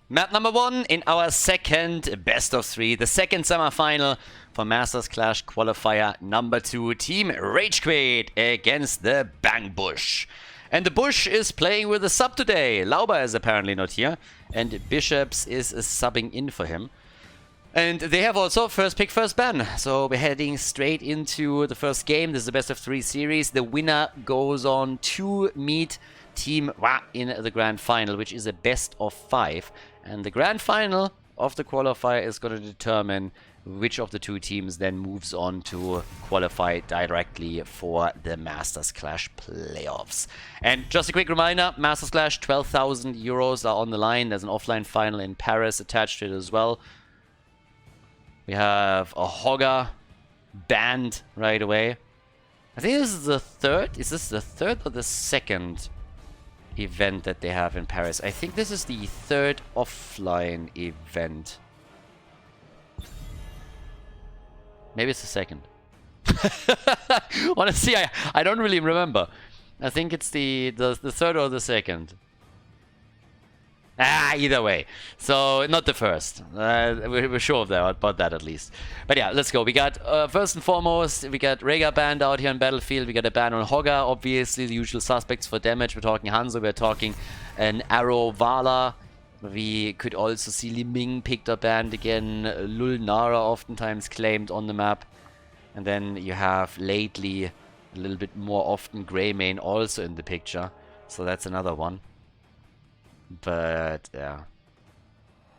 Map number 1 in our second best of 3, the second semi-final for Masters Clash qualifier number 2. Team RageQuit against the Bang Bush. And the Bush is playing with a sub today. Lauber is apparently not here, and Bishops is subbing in for him. And they have also first pick, first ban. So we're heading straight into the first game. This is the best of 3 series. The winner goes on to meet Team Wa in the grand final, which is a best of 5. And the grand final of the qualifier is going to determine which of the 2 teams then moves on to qualify directly for the Masters Clash playoffs. And just a quick reminder, Masters Clash, 12,000 euros are on the line. There's an offline final in Paris attached to it as well. We have a Hogger banned right away. I think this is the third. Is this the third or the second event that they have in Paris? I think this is the third offline event. Maybe it's the second. Honestly, I don't really remember. I think it's the third or the second. Either way. So, not the first. We're sure of that, about that at least. But yeah, let's go. We got, first and foremost, we got Rega banned out here on Battlefield. We got a ban on Hogger, obviously, the usual suspects for damage. We're talking Hanzo, we're talking an Arrow Vala. We could also see Li Ming picked up banned again. Lul Nara oftentimes claimed on the map. And then you have lately, a little bit more often, Greymane also in the picture. So that's another one. But, yeah.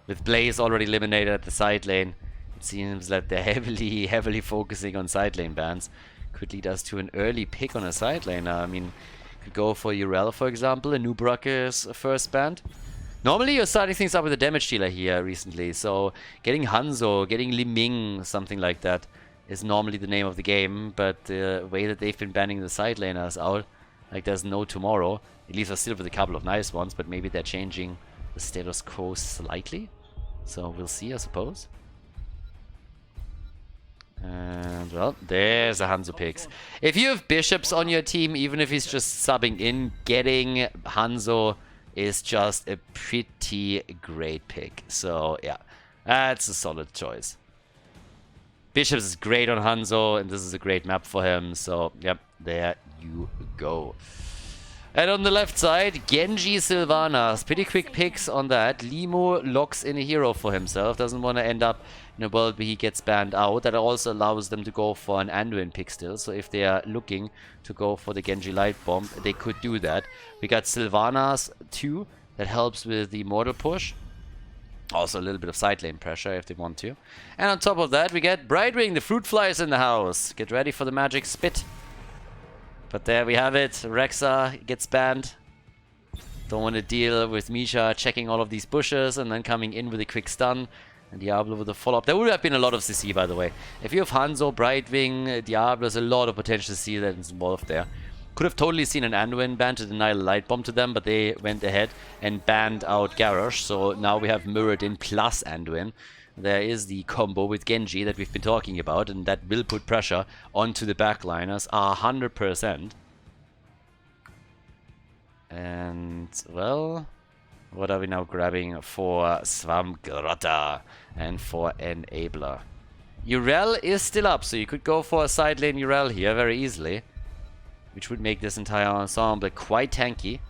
With Blaze already eliminated at the side lane, it seems that they're heavily focusing on side lane bans. Could lead us to an early pick on a side lane. I mean, could go for Urel, for example. A Nubrak is first banned. Normally, you're starting things up with a damage dealer here recently. So, getting Hanzo, getting Li Ming, something like that, is normally the name of the game. But the way that they've been banning the side laners out, like there's no tomorrow. It leaves us still with a couple of nice ones, but maybe they're changing the status quo slightly. So we'll see, I suppose. And, well, there's a Hanzo picks. If you have Bishops on your team, even if he's just subbing in, getting Hanzo is just a pretty great pick. So, yeah, that's a solid choice. Bishops is great on Hanzo, and this is a great map for him. So, yep, there you go. And on the left side, Genji Sylvanas. Pretty quick picks on that. Limo locks in a hero for himself. Doesn't want to end up in a world where he gets banned out. That also allows them to go for an Anduin pick still. So if they are looking to go for the Genji Light Bomb, they could do that. We got Sylvanas 2. That helps with the mortal push. Also a little bit of side lane pressure if they want to. And on top of that, we get Brightwing. The fruit fly is in the house. Get ready for the magic spit. But there we have it. Rexa gets banned. Don't want to deal with Misha checking all of these bushes and then coming in with a quick stun. And Diablo with a follow-up. There would have been a lot of CC, by the way. If you have Hanzo, Brightwing, Diablo, there's a lot of potential CC that is involved there. Could have totally seen an Anduin ban to deny the light bomb to them, but they went ahead and banned out Garrosh. So now we have Muradin plus Anduin. There is the combo with Genji that we've been talking about, and that will put pressure onto the backliners 100%. And, well, what are we now grabbing for Swamgrotta and for Enabler? Urel is still up, so you could go for a side lane Urel here very easily, which would make this entire ensemble quite tanky.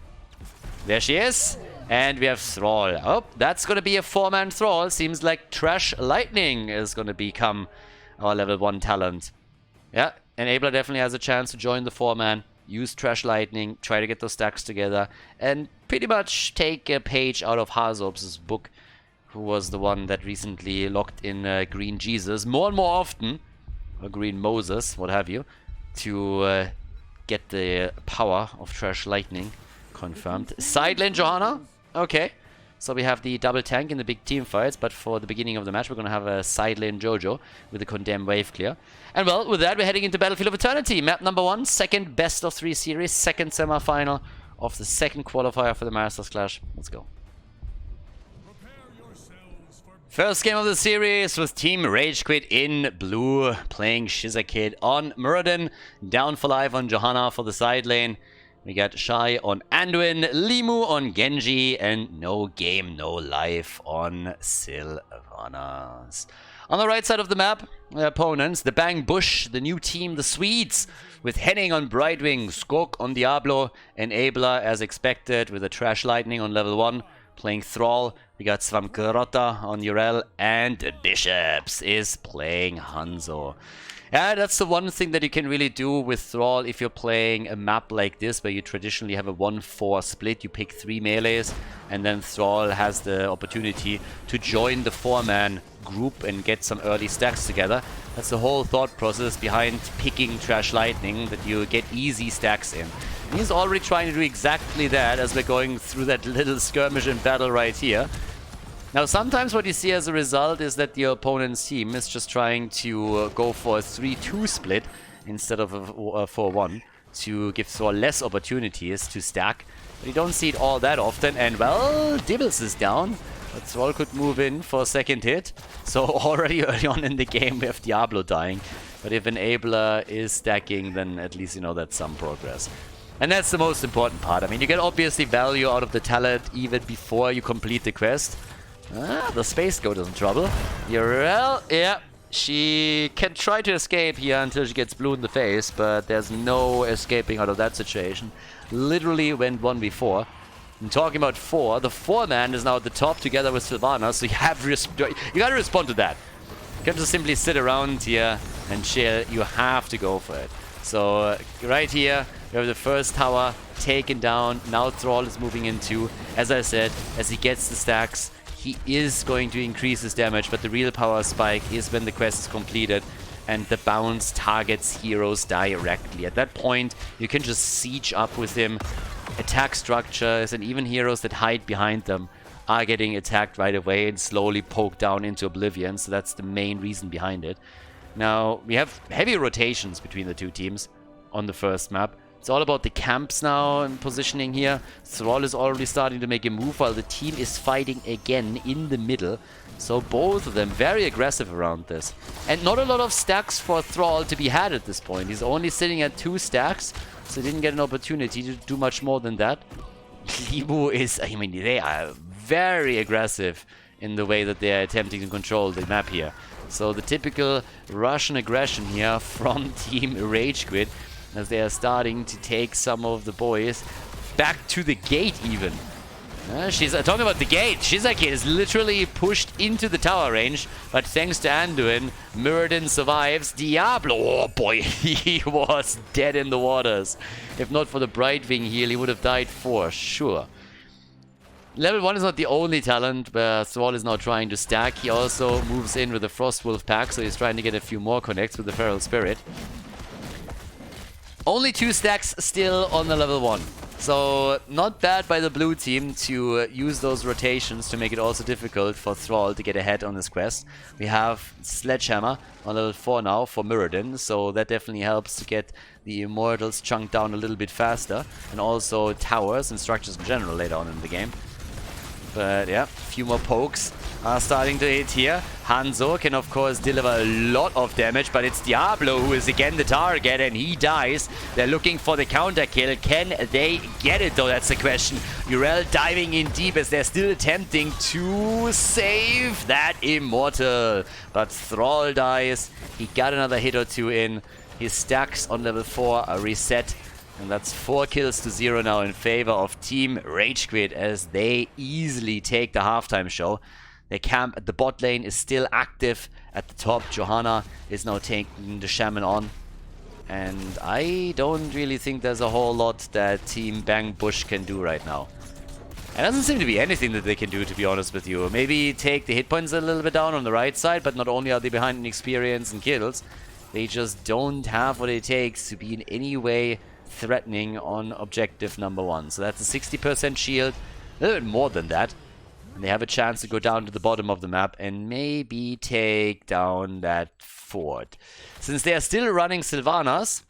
There she is. And we have Thrall. Oh, that's going to be a 4-man Thrall. Seems like Trash Lightning is going to become our level 1 talent. Yeah, Enabler definitely has a chance to join the 4-man. Use Trash Lightning, try to get those stacks together, and pretty much take a page out of Hazob's book, who was the one that recently locked in Green Jesus more and more often, or Green Moses, what have you, to get the power of Trash Lightning confirmed. Side lane Johanna. Okay, so we have the double tank in the big team fights, but for the beginning of the match, we're going to have a side lane Jojo with the condemned wave clear. And well, with that, we're heading into Battlefield of Eternity. Map number 1, second best of 3 series, second semi-final of the second qualifier for the Masters Clash. Let's go. First game of the series was Team RageQuit in blue, playing Shizakid on Muradin, down for life on Johanna for the side lane. We got Shy on Anduin, Limu on Genji, and no game, no life on Sylvanas. On the right side of the map, the opponents, the Bang Bush, the new team, the Swedes, with Henning on Brightwing, Skok on Diablo, Enabler as expected with a Trash Lightning on level 1, playing Thrall. We got Svamkrota on Urel, and Bishops is playing Hanzo. Yeah, that's the one thing that you can really do with Thrall if you're playing a map like this, where you traditionally have a 1-4 split. You pick 3 melees, and then Thrall has the opportunity to join the 4-man group and get some early stacks together. That's the whole thought process behind picking Trash Lightning, that you get easy stacks in. And he's already trying to do exactly that as we're going through that little skirmish and battle right here. Now, sometimes what you see as a result is that your opponent's team is just trying to go for a 3-2 split instead of a 4-1 to give Thrall less opportunities to stack. But you don't see it all that often, and well, Dibbles is down. But Thrall could move in for a second hit. So already early on in the game we have Diablo dying. But if Enabler is stacking, then at least you know that's some progress. And that's the most important part. I mean, you get obviously value out of the talent even before you complete the quest. The Space Goat is in trouble. Urel, yeah, she can try to escape here until she gets blue in the face, but there's no escaping out of that situation. Literally went 1v4. And talking about 4, the 4-man is now at the top together with Sylvanas, so you gotta respond to that. You can't just simply sit around here and chill, you have to go for it. So right here, we have the first tower taken down. Now Thrall is moving into, as I said, as he gets the stacks, he is going to increase his damage, but the real power spike is when the quest is completed and the bounce targets heroes directly. At that point, you can just siege up with him. Attack structures and even heroes that hide behind them are getting attacked right away and slowly poked down into oblivion, so that's the main reason behind it. Now, we have heavy rotations between the two teams on the first map. It's all about the camps now and positioning here. Thrall is already starting to make a move while the team is fighting again in the middle. So both of them very aggressive around this. And not a lot of stacks for Thrall to be had at this point. He's only sitting at 2 stacks, so he didn't get an opportunity to do much more than that. Limu is, I mean, they are very aggressive in the way that they are attempting to control the map here. So the typical Russian aggression here from Team RageQuit, as they are starting to take some of the boys back to the gate even. She's talking about the gate. Shizaki is literally pushed into the tower range, but thanks to Anduin, Muradin survives. Diablo, oh boy, he was dead in the waters. If not for the Brightwing heal, he would have died for sure. Level 1 is not the only talent where Thrall is now trying to stack. He also moves in with the Frostwolf pack, so he's trying to get a few more connects with the Feral Spirit. Only 2 stacks still on the level 1. So not bad by the blue team to use those rotations to make it also difficult for Thrall to get ahead on this quest. We have Sledgehammer on level 4 now for Muradin, so that definitely helps to get the Immortals chunked down a little bit faster. And also towers and structures in general later on in the game. But yeah, a few more pokes are starting to hit here. Hanzo can of course deliver a lot of damage, but it's Diablo who is again the target and he dies. They're looking for the counter kill. Can they get it though? That's the question. Urel diving in deep as they're still attempting to save that Immortal. But Thrall dies. He got another hit or 2 in. His stacks on level 4 are reset. And that's 4 kills to 0 now in favor of Team RageQuit as they easily take the halftime show. Their camp at the bot lane is still active. At the top, Johanna is now taking the Shaman on. And I don't really think there's a whole lot that Team Bang Bush can do right now. It doesn't seem to be anything that they can do, to be honest with you. Maybe take the hit points a little bit down on the right side, but not only are they behind in experience and kills, they just don't have what it takes to be in any way threatening on objective number 1. So that's a 60% shield, a little bit more than that. And they have a chance to go down to the bottom of the map and maybe take down that fort. Since they are still running Sylvanas,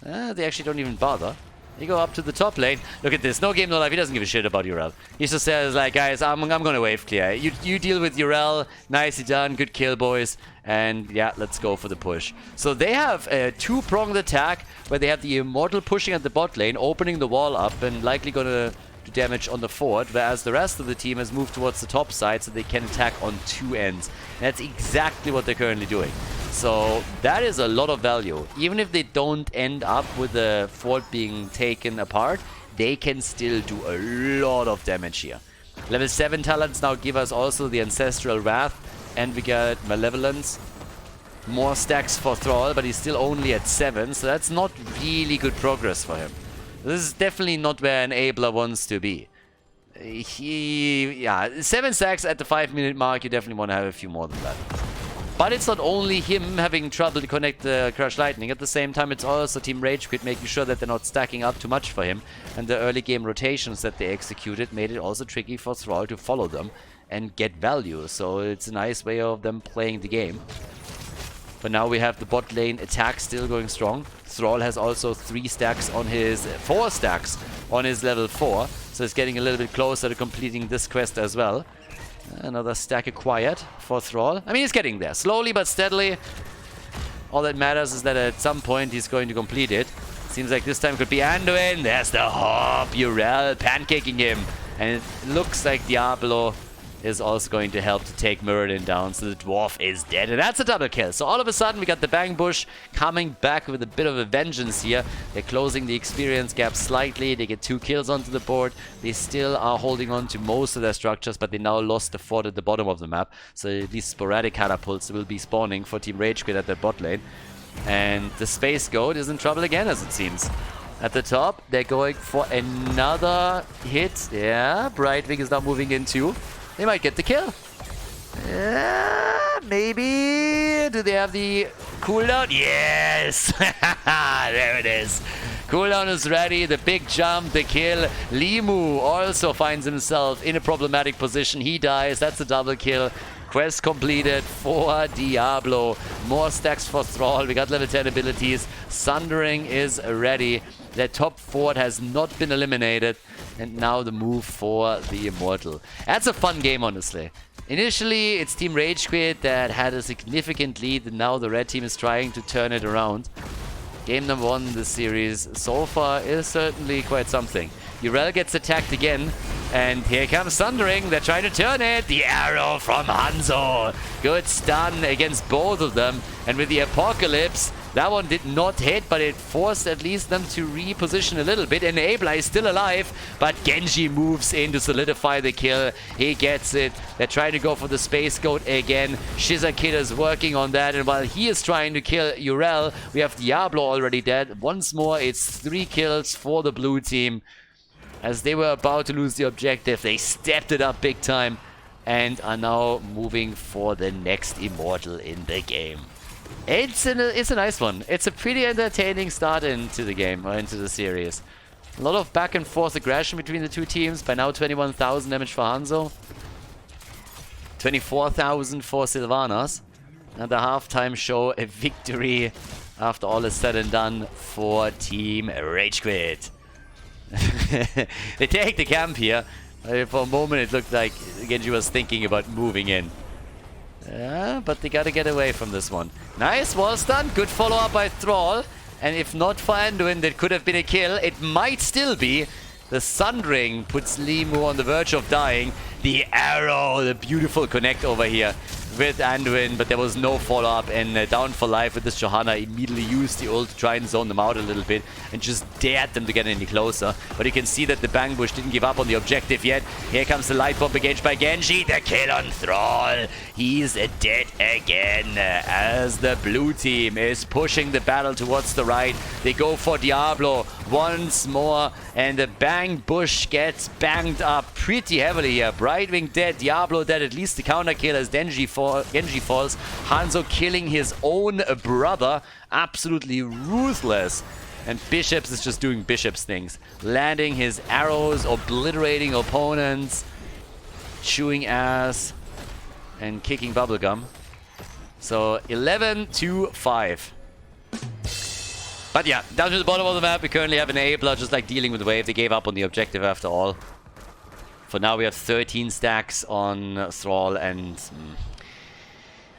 they actually don't even bother. You go up to the top lane. Look at this. No game, no life. He doesn't give a shit about Urel. He just says, like, guys, I'm going to wave clear. You deal with Urel. Nicely done. Good kill, boys. And, yeah, let's go for the push. So they have a two-pronged attack where they have the Immortal pushing at the bot lane, opening the wall up, and likely going to do damage on the fort, whereas the rest of the team has moved towards the top side so they can attack on two ends. And that's exactly what they're currently doing. So that is a lot of value. Even if they don't end up with the fort being taken apart, they can still do a lot of damage here. Level 7 talents now give us also the Ancestral Wrath, and we get Malevolence. More stacks for Thrall, but he's still only at 7, so that's not really good progress for him. This is definitely not where an Abler wants to be. Yeah, 7 stacks at the 5-minute mark, you definitely want to have a few more than that. But it's not only him having trouble to connect the Crush Lightning. At the same time, it's also Team RageQuit making sure that they're not stacking up too much for him. And the early game rotations that they executed made it also tricky for Thrall to follow them and get value. So it's a nice way of them playing the game. But now we have the bot lane attack still going strong. Thrall has also 4 stacks on his level 4. So it's getting a little bit closer to completing this quest as well. Another stack acquired for Thrall. I mean, he's getting there. Slowly but steadily. All that matters is that at some point he's going to complete it. Seems like this time could be Anduin. There's the hop. Urel pancaking him. And it looks like Diablo is also going to help to take Muradin down. So the dwarf is dead. And that's a double kill. So all of a sudden we got the Bang Bush coming back with a bit of a vengeance here. They're closing the experience gap slightly. They get 2 kills onto the board. They still are holding on to most of their structures, but they now lost the fort at the bottom of the map. So these sporadic catapults will be spawning for Team RageQuit at their bot lane. And the Space Goat is in trouble again, as it seems. At the top, they're going for another hit. Yeah, Brightwing is now moving in too. They might get the kill. Maybe. Do they have the cooldown? Yes! There it is. Cooldown is ready. The big jump, the kill. Limu also finds himself in a problematic position. He dies. That's a double kill. Quest completed for Diablo. More stacks for Thrall. We got level 10 abilities. Sundering is ready. Their top fort has not been eliminated. And now the move for the Immortal. That's a fun game, honestly. Initially, it's Team RageQuit that had a significant lead, and now the red team is trying to turn it around. Game number 1 in this series so far is certainly quite something. Urel gets attacked again, and here comes Sundering. They're trying to turn it. The arrow from Hanzo. Good stun against both of them. And with the Apocalypse, that one did not hit, but it forced at least them to reposition a little bit. Enabler is still alive, but Genji moves in to solidify the kill. He gets it. They're trying to go for the Space Goat again. Shizakid is working on that, and while he is trying to kill Urel, we have Diablo already dead. Once more, it's 3 kills for the blue team. As they were about to lose the objective, they stepped it up big time and are now moving for the next Immortal in the game. It's a nice one. It's a pretty entertaining start into the game, or into the series. A lot of back and forth aggression between the two teams. By now 21,000 damage for Hanzo. 24,000 for Sylvanas. And the halftime show a victory after all is said and done for Team RageQuit. They take the camp here. For a moment it looked like Genji was thinking about moving in. Yeah, but they gotta get away from this one. Nice wall stun, good follow up by Thrall. And if not for Anduin, that could have been a kill. It might still be. The Sundering puts Limu on the verge of dying. The arrow, the beautiful connect over here with Anduin, but there was no follow-up, and down for life with this Johanna immediately used the ult to try and zone them out a little bit and just dared them to get any closer. But you can see that the Bang Bush didn't give up on the objective yet. Here comes the light bomb engaged by Genji. The kill on Thrall. He's dead again as the blue team is pushing the battle towards the right. They go for Diablo once more, and the Bang Bush gets banged up pretty heavily here. Brightwing dead, Diablo dead, at least the counter kill as Genji falls. Hanzo killing his own brother. Absolutely ruthless. And Bishops is just doing Bishops things. Landing his arrows, obliterating opponents, chewing ass, and kicking bubblegum. So 11-5. But yeah, down to the bottom of the map, we currently have an Abler just like dealing with the wave. They gave up on the objective after all. For now, we have 13 stacks on Thrall, and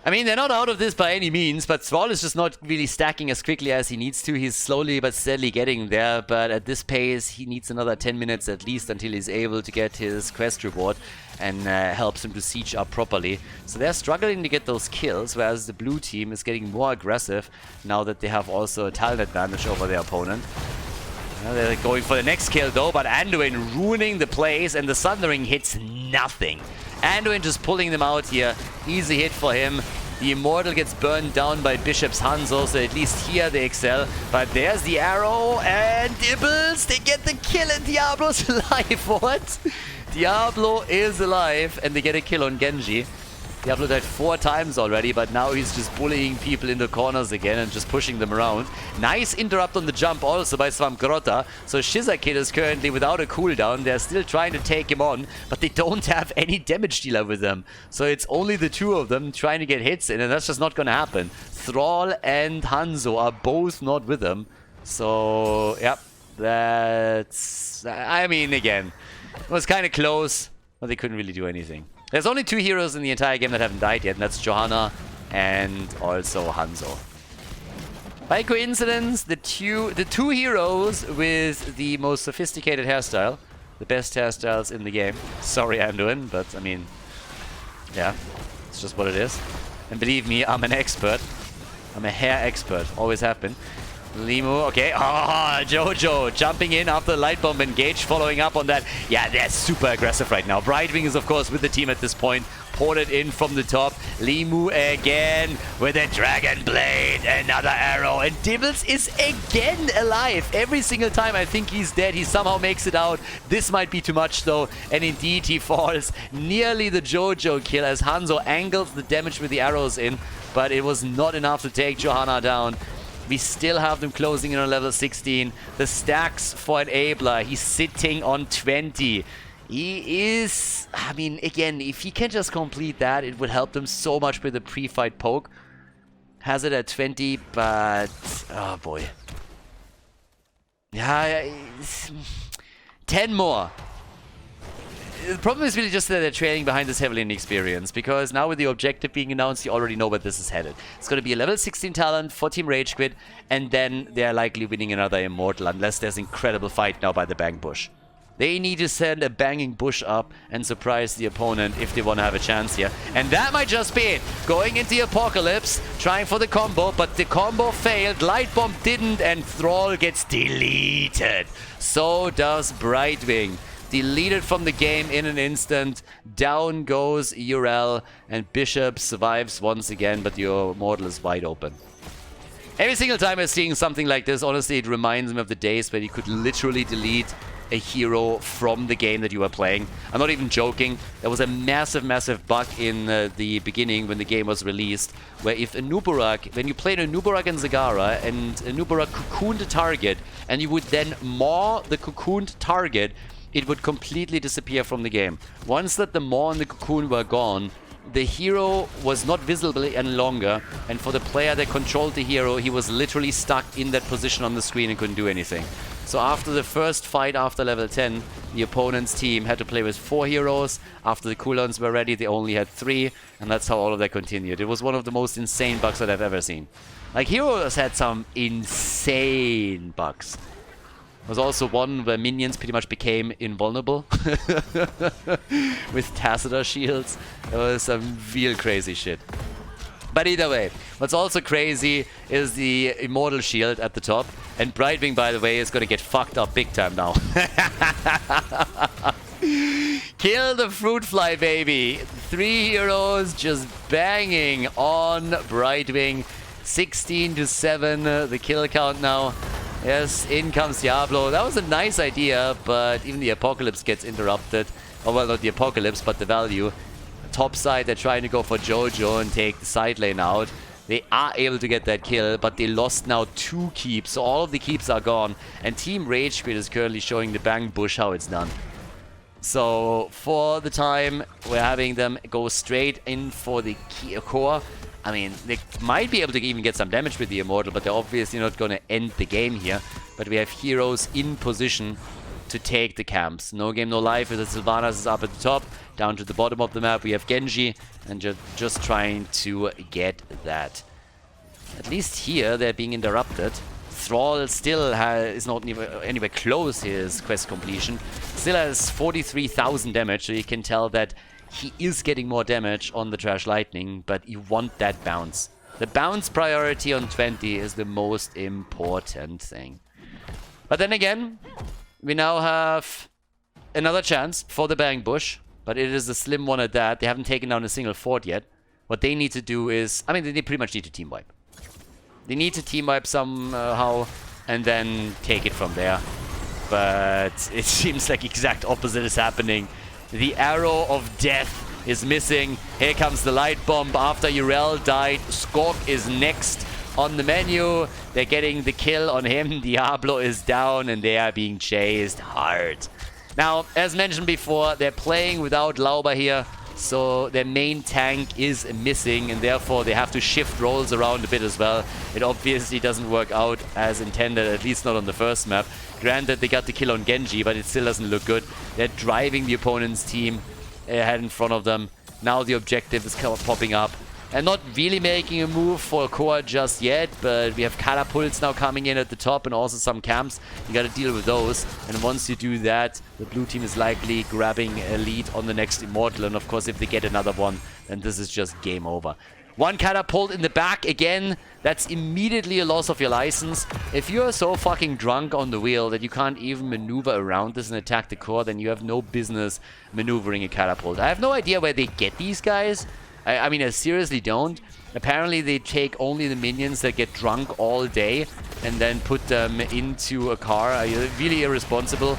I mean, they're not out of this by any means, but Thrall is just not really stacking as quickly as he needs to. He's slowly but steadily getting there, but at this pace, he needs another 10 minutes at least until he's able to get his quest reward and helps him to siege up properly. So they're struggling to get those kills, whereas the blue team is getting more aggressive now that they have also a talent advantage over their opponent. They're going for the next kill though, but Anduin ruining the plays, and the Sundering hits nothing. Anduin just pulling them out here. Easy hit for him. The Immortal gets burned down by Bishop's Hanzo, so at least here they excel. But there's the arrow, and Dibbles, they get the kill, and Diablo's alive. What? Diablo is alive, and they get a kill on Genji. Diablo died 4 times already, but now he's just bullying people into corners again and just pushing them around. Nice interrupt on the jump also by Swamgrota. So Shizakid is currently without a cooldown. They're still trying to take him on, but they don't have any damage dealer with them. So it's only the 2 of them trying to get hits in, and that's just not going to happen. Thrall and Hanzo are both not with them. So, yep, that's... I mean, again, it was kind of close, but they couldn't really do anything. There's only 2 heroes in the entire game that haven't died yet, and that's Johanna and also Hanzo. By coincidence, the two heroes with the most sophisticated hairstyle, the best hairstyles in the game. Sorry, Anduin, but I mean, yeah, it's just what it is. And believe me, I'm an expert. I'm a hair expert, always have been. Limu, okay. Ah, Jojo jumping in after the light bomb engage, following up on that. Yeah, they're super aggressive right now. Brightwing is, of course, with the team at this point. Ported in from the top. Limu again with a Dragon Blade. Another arrow. And Dibbles is again alive. Every single time I think he's dead, he somehow makes it out. This might be too much, though. And indeed, he falls. Nearly the Jojo kill as Hanzo angles the damage with the arrows in. But it was not enough to take Johanna down. We still have them closing in on level 16. The stacks for an Abler. He's sitting on 20. He is... I mean, again, if he can just complete that, it would help them so much with the pre-fight poke. Has it at 20, but... oh, boy. Yeah, 10 more. The problem is really just that they're trailing behind this heavily in experience, because now with the objective being announced, you already know where this is headed. It's going to be a level 16 talent for Team RageQuit, and then they're likely winning another Immortal, unless there's incredible fight now by the Bang Bush. They need to send a banging bush up and surprise the opponent if they want to have a chance here. And that might just be it. Going into Apocalypse, trying for the combo, but the combo failed. Light Bomb didn't, and Thrall gets deleted. So does Brightwing. Deleted from the game in an instant. Down goes Urel, and Bishop survives once again, but your Immortal is wide open. Every single time I'm seeing something like this, honestly, it reminds me of the days where you could literally delete a hero from the game that you were playing. I'm not even joking. There was a massive, massive bug in the beginning when the game was released, where if a Nubarak, when you played a Nubarak and Zagara, and a Nubarak cocooned a target, and you would then maw the cocooned target, it would completely disappear from the game. Once that the maw and the cocoon were gone, the hero was not visible any longer, and for the player that controlled the hero, he was literally stuck in that position on the screen and couldn't do anything. So after the first fight after level 10, the opponent's team had to play with 4 heroes. After the cooldowns were ready, they only had 3, and that's how all of that continued. It was one of the most insane bugs that I've ever seen. Like, heroes had some insane bugs. There was also one where minions pretty much became invulnerable with Tacitus shields. It was some real crazy shit. But either way, what's also crazy is the Immortal shield at the top. And Brightwing, by the way, is going to get fucked up big time now. Kill the Fruit Fly, baby. 3 heroes just banging on Brightwing. 16-7, the kill count now. Yes, in comes Diablo. That was a nice idea, but even the Apocalypse gets interrupted. Oh, well, not the Apocalypse, but the value. Top side, they're trying to go for Jojo and take the side lane out. They are able to get that kill, but they lost now 2 keeps. So all of the keeps are gone. And Team RageQuit is currently showing the Bang Bush how it's done. So for the time, we're having them go straight in for the core. I mean, they might be able to even get some damage with the Immortal, but they're obviously not going to end the game here. But we have heroes in position to take the camps. No game, no life. The Sylvanas is up at the top. Down to the bottom of the map, we have Genji. And just trying to get that. At least here, they're being interrupted. Thrall still is not anywhere close to his quest completion. Still has 43,000 damage, so you can tell that he is getting more damage on the Trash Lightning, but you want that bounce. The bounce priority on 20 is the most important thing. But then again, we now have another chance for the Bang Bush, but it is a slim one at that. They haven't taken down a single fort yet. What they need to do is, I mean, they pretty much need to team wipe. They need to team wipe somehow and then take it from there. But it seems like exact opposite is happening. The arrow of death is missing. Here comes the light bomb after Urel died. Skork is next on the menu. They're getting the kill on him. Diablo is down and they are being chased hard. Now, as mentioned before, they're playing without Lauber here. So their main tank is missing and therefore they have to shift roles around a bit as well. It obviously doesn't work out as intended, at least not on the first map. Granted, they got the kill on Genji, but it still doesn't look good. They're driving the opponent's team ahead in front of them. Now the objective is popping up. And not really making a move for core just yet, but we have catapults now coming in at the top and also some camps. You gotta deal with those. And once you do that, the blue team is likely grabbing a lead on the next Immortal. And of course, if they get another one, then this is just game over. One catapult in the back again. That's immediately a loss of your license. If you are so fucking drunk on the wheel that you can't even maneuver around this and attack the core, then you have no business maneuvering a catapult. I have no idea where they get these guys. I mean, I seriously don't. Apparently, they take only the minions that get drunk all day and then put them into a car. Really irresponsible.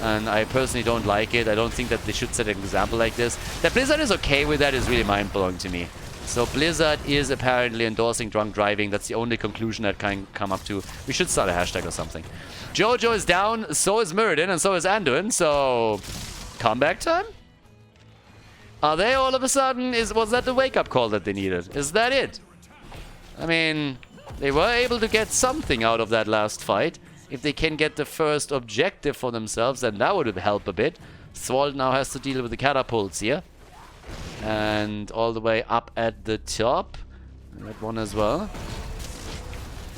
And I personally don't like it. I don't think that they should set an example like this. That Blizzard is okay with that is really mind-blowing to me. So Blizzard is apparently endorsing drunk driving. That's the only conclusion that can come up to. We should start a hashtag or something. Jojo is down, so is Muradin, and so is Anduin. So, comeback time? Are they all of a sudden... Was that the wake-up call that they needed? Is that it? I mean, they were able to get something out of that last fight. If they can get the first objective for themselves, then that would help a bit. Thrall now has to deal with the catapults here. And all the way up at the top. That one as well.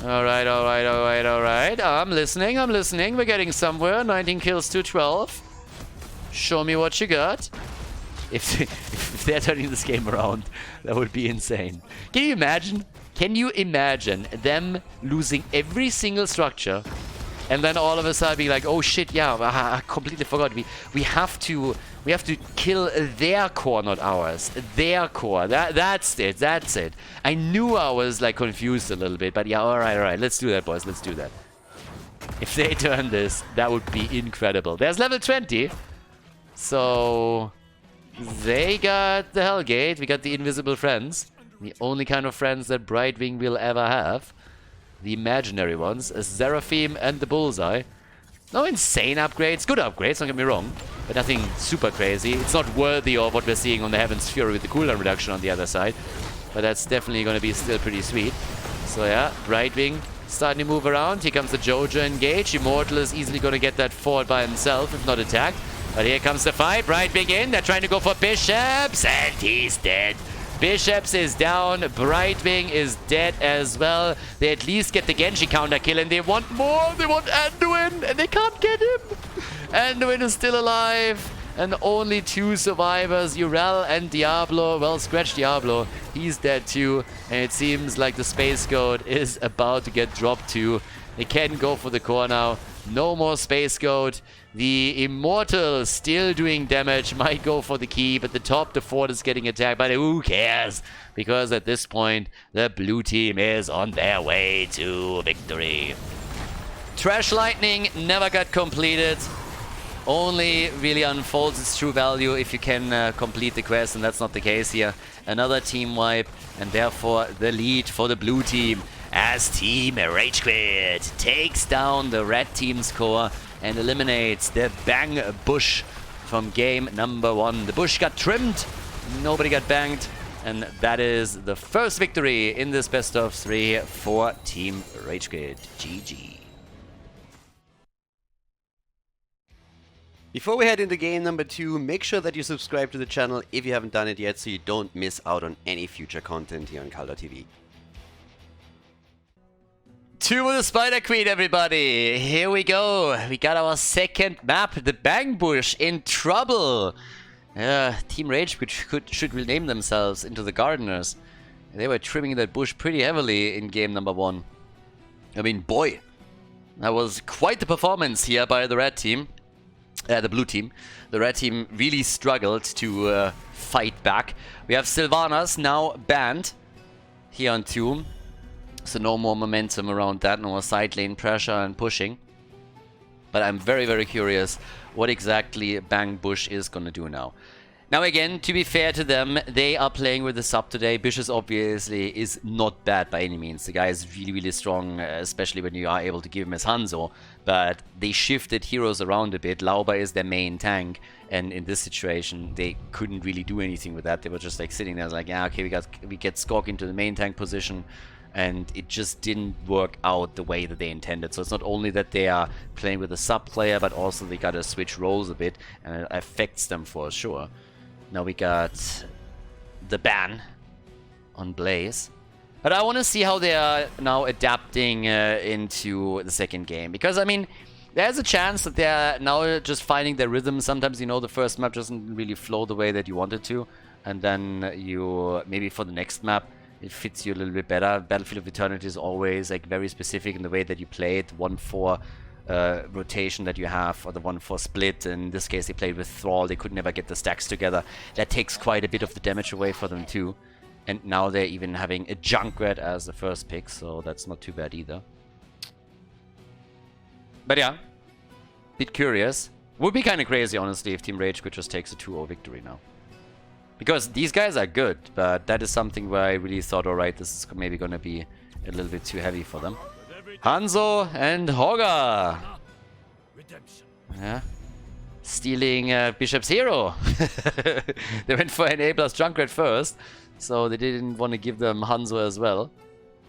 Alright, alright, alright, alright. I'm listening, I'm listening. We're getting somewhere. 19 kills to 12. Show me what you got. If they're turning this game around, that would be insane. Can you imagine? Can you imagine them losing every single structure and then all of a sudden being like, oh shit, yeah, I completely forgot. We have to kill their core, not ours. Their core. That's it. That's it. I knew I was like confused a little bit, but yeah, all right. Let's do that, boys. Let's do that. If they turn this, that would be incredible. There's level 20. So they got the Hellgate. We got the Invisible Friends. The only kind of friends that Brightwing will ever have. The imaginary ones. A Seraphim and the Bullseye. No insane upgrades. Good upgrades, don't get me wrong. But nothing super crazy. It's not worthy of what we're seeing on the Heaven's Fury with the cooldown reduction on the other side. But that's definitely going to be still pretty sweet. So yeah, Brightwing starting to move around. Here comes the Jojo engage. Immortal is easily going to get that forward by himself if not attacked. But here comes the fight. Brightwing in. They're trying to go for Bishops. And he's dead. Bishops is down. Brightwing is dead as well. They at least get the Genji counter kill. And they want more. They want Anduin. And they can't get him. Anduin is still alive. And only 2 survivors. Urel and Diablo. Well, scratch Diablo. He's dead too. And it seems like the Space Goat is about to get dropped too. They can go for the core now. No more Space Goat. The Immortal still doing damage. Might go for the key, but the fort is getting attacked. But who cares? Because at this point, the blue team is on their way to victory. Trash Lightning never got completed. Only really unfolds its true value if you can complete the quest, and that's not the case here. Another team wipe, and therefore the lead for the blue team as Team RageQuit takes down the red team's core and eliminates the Bang Bush from game number 1. The bush got trimmed, nobody got banged, And that is the first victory in this best of 3 for Team RageQuit. GG. Before we head into game number 2, make sure that you subscribe to the channel if you haven't done it yet so you don't miss out on any future content here on Khaldor TV. 2 with the Spider Queen, everybody. Here we go. We got our second map, the Bang Bush, in trouble. Team RageQuit should rename themselves into the Gardeners. They were trimming that bush pretty heavily in game number 1. I mean, boy, that was quite the performance here by the red team. The blue team. The red team really struggled to fight back. We have Sylvanas now banned here on 2. So no more momentum around that, no more side lane pressure and pushing. But I'm very, very curious what exactly Bang Bush is going to do now. Now again, to be fair to them, they are playing with the sub today. Bishop obviously is not bad by any means. The guy is really, really strong, especially when you are able to give him as Hanzo. But they shifted heroes around a bit. Lauba is their main tank. And in this situation, they couldn't really do anything with that. They were just like sitting there like, yeah, okay, we get Skog into the main tank position. And it just didn't work out the way that they intended. So it's not only that they are playing with a sub player, but also they gotta switch roles a bit. And it affects them for sure. Now we got the ban on Blaze. But I want to see how they are now adapting into the second game. Because, I mean, there's a chance that they're now just finding their rhythm. Sometimes, you know, the first map doesn't really flow the way that you want it to. And then you, maybe for the next map, it fits you a little bit better. Battlefield of Eternity is always like very specific in the way that you play it. 1-4 rotation that you have, or the 1-4 split. In this case, they played with Thrall. They could never get the stacks together. That takes quite a bit of the damage away for them too. And now they're even having a Junkrat as the first pick, so that's not too bad either. But yeah, bit curious. Would be kind of crazy, honestly, if Team RageQuit just takes a 2-0 victory now. Because these guys are good, but that is something where I really thought, alright, this is maybe going to be a little bit too heavy for them. Hanzo and Hoga. Yeah. Stealing Bishop's hero. They went for an A+ Junkrat first, so they didn't want to give them Hanzo as well.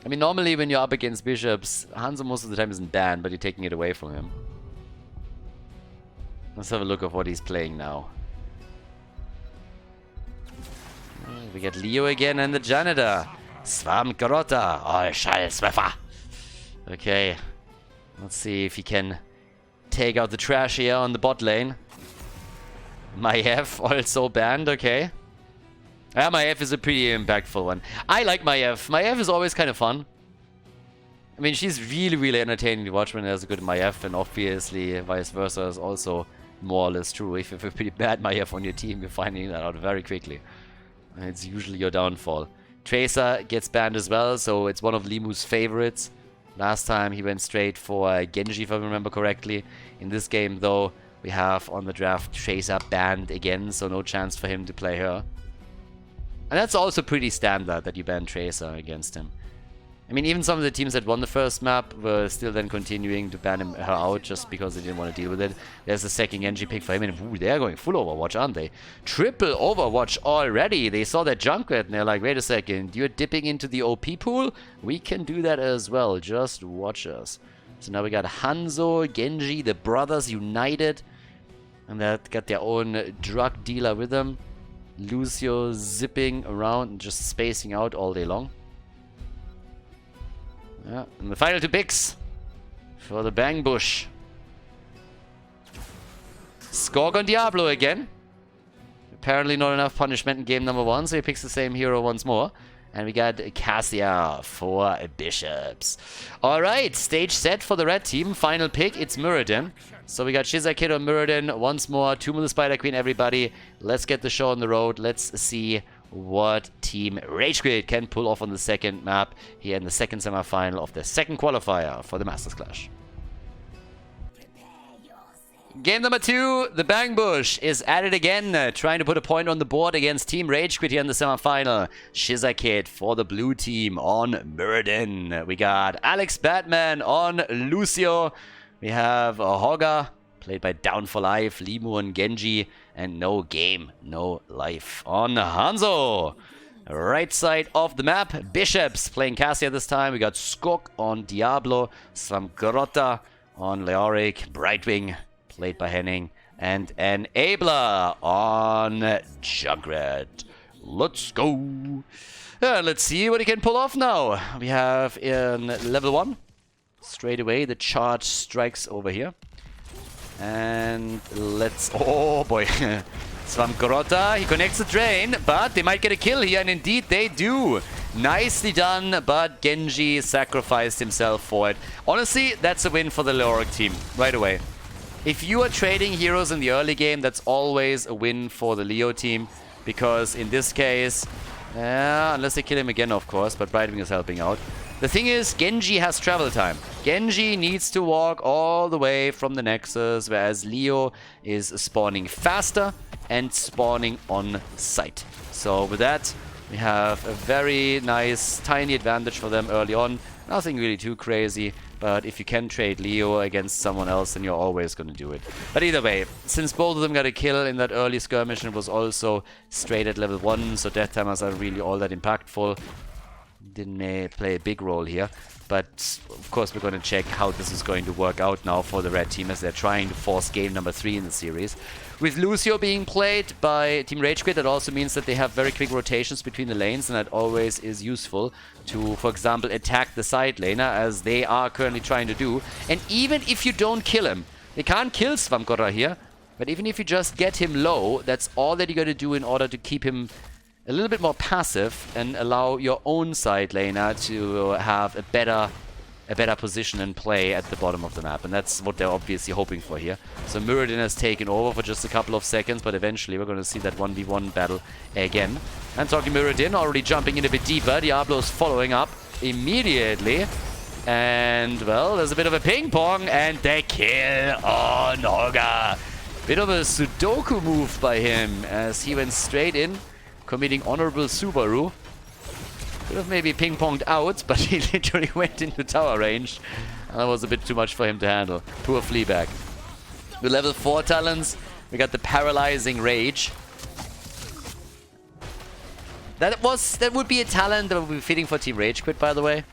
I mean, normally when you're up against Bishops, Hanzo most of the time isn't banned, but you're taking it away from him. Let's have a look at what he's playing now. We get Leo again and the janitor. Swam Garota. Oh, Schallswerfer. Okay. Let's see if he can take out the trash here on the bot lane. Maiev also banned. Okay. Yeah, Maiev is a pretty impactful one. I like Maiev. Maiev is always kind of fun. I mean, she's really, really entertaining to watch when there's a good Maiev, and obviously vice versa is also more or less true. If you have a pretty bad Maiev on your team, you're finding that out very quickly. It's usually your downfall. Tracer gets banned as well, so it's one of Limu's favorites. Last time he went straight for Genji, if I remember correctly. In this game, though, we have on the draft Tracer banned again, so no chance for him to play her. And that's also pretty standard that you ban Tracer against him. I mean, even some of the teams that won the first map were still then continuing to ban her out just because they didn't want to deal with it. There's the second Genji pick for him, and ooh, they're going full Overwatch, aren't they? Triple Overwatch already. They saw that Junkrat and they're like, wait a second, you're dipping into the OP pool? We can do that as well. Just watch us. So now we got Hanzo, Genji, the brothers united. And they got their own drug dealer with them. Lucio zipping around and just spacing out all day long. Yeah, and the final 2 picks for the Bang Bush. Skorg on Diablo again. Apparently not enough punishment in game number 1, so he picks the same hero once more. And we got Cassia for Bishops. Alright, stage set for the red team. Final pick, it's Muradin. So we got Shizakid on Muradin once more. Tomb of the Spider Queen, everybody. Let's get the show on the road. Let's see what Team RageQuit can pull off on the second map here in the second semi-final of the second qualifier for the Masters Clash. Game number 2, the Bang Bush is at it again, trying to put a point on the board against Team RageQuit here in the semi-final. Shizakid for the blue team on Muradin. We got Alex Batman on Lucio. We have Hoga, played by Down for Life, Limu and Genji, and no game, no life on Hanzo. Right side of the map, Bishops playing Cassia this time. We got Skok on Diablo, Svamgrota on Leoric, Brightwing played by Henning, and Enabler on Junkrat. Let's go. Let's see what he can pull off now. We have in level 1, straight away the charge strikes over here. And let's... Oh boy. Svamgrota, he connects the drain, but they might get a kill here, and indeed they do. Nicely done, but Genji sacrificed himself for it. Honestly, that's a win for the Leoric team, right away. If you are trading heroes in the early game, that's always a win for the Leo team, because in this case, unless they kill him again, of course, but Brightwing is helping out. The thing is, Genji has travel time. Genji needs to walk all the way from the Nexus, whereas Leo is spawning faster and spawning on site. So with that, we have a very nice, tiny advantage for them early on. Nothing really too crazy, but if you can trade Leo against someone else, then you're always going to do it. But either way, since both of them got a kill in that early skirmish, and it was also straight at level 1, so death timers are really all that impactful. Didn't play a big role here, but of course we're going to check how this is going to work out now for the red team as they're trying to force game number 3 in the series. With Lucio being played by Team RageQuit, that also means that they have very quick rotations between the lanes, and that always is useful to, for example, attack the side laner, as they are currently trying to do. And even if you don't kill him, they can't kill Svamgora here, but even if you just get him low, that's all that you got to do in order to keep him a little bit more passive and allow your own side laner to have a better position and play at the bottom of the map. And that's what they're obviously hoping for here. So Muradin has taken over for just a couple of seconds, but eventually we're going to see that 1v1 battle again. And talking Muradin, already jumping in a bit deeper. Diablo's following up immediately. And, well, there's a bit of a ping pong, and the kill on Hoga. Bit of a Sudoku move by him as he went straight in, committing honorable Subaru. Could have maybe ping-ponged out, but he literally went into tower range. And that was a bit too much for him to handle. Poor Fleabag. With level 4 talents, we got the Paralyzing Rage. That would be a talent that would be fitting for Team RageQuit, by the way.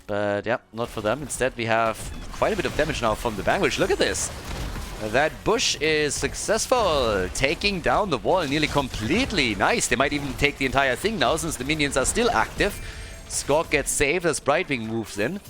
But yeah, not for them. Instead, we have quite a bit of damage now from the Vanquish. Look at this. That bush is successful, taking down the wall nearly completely. Nice, they might even take the entire thing now since the minions are still active. Skok gets saved as Brightwing moves in.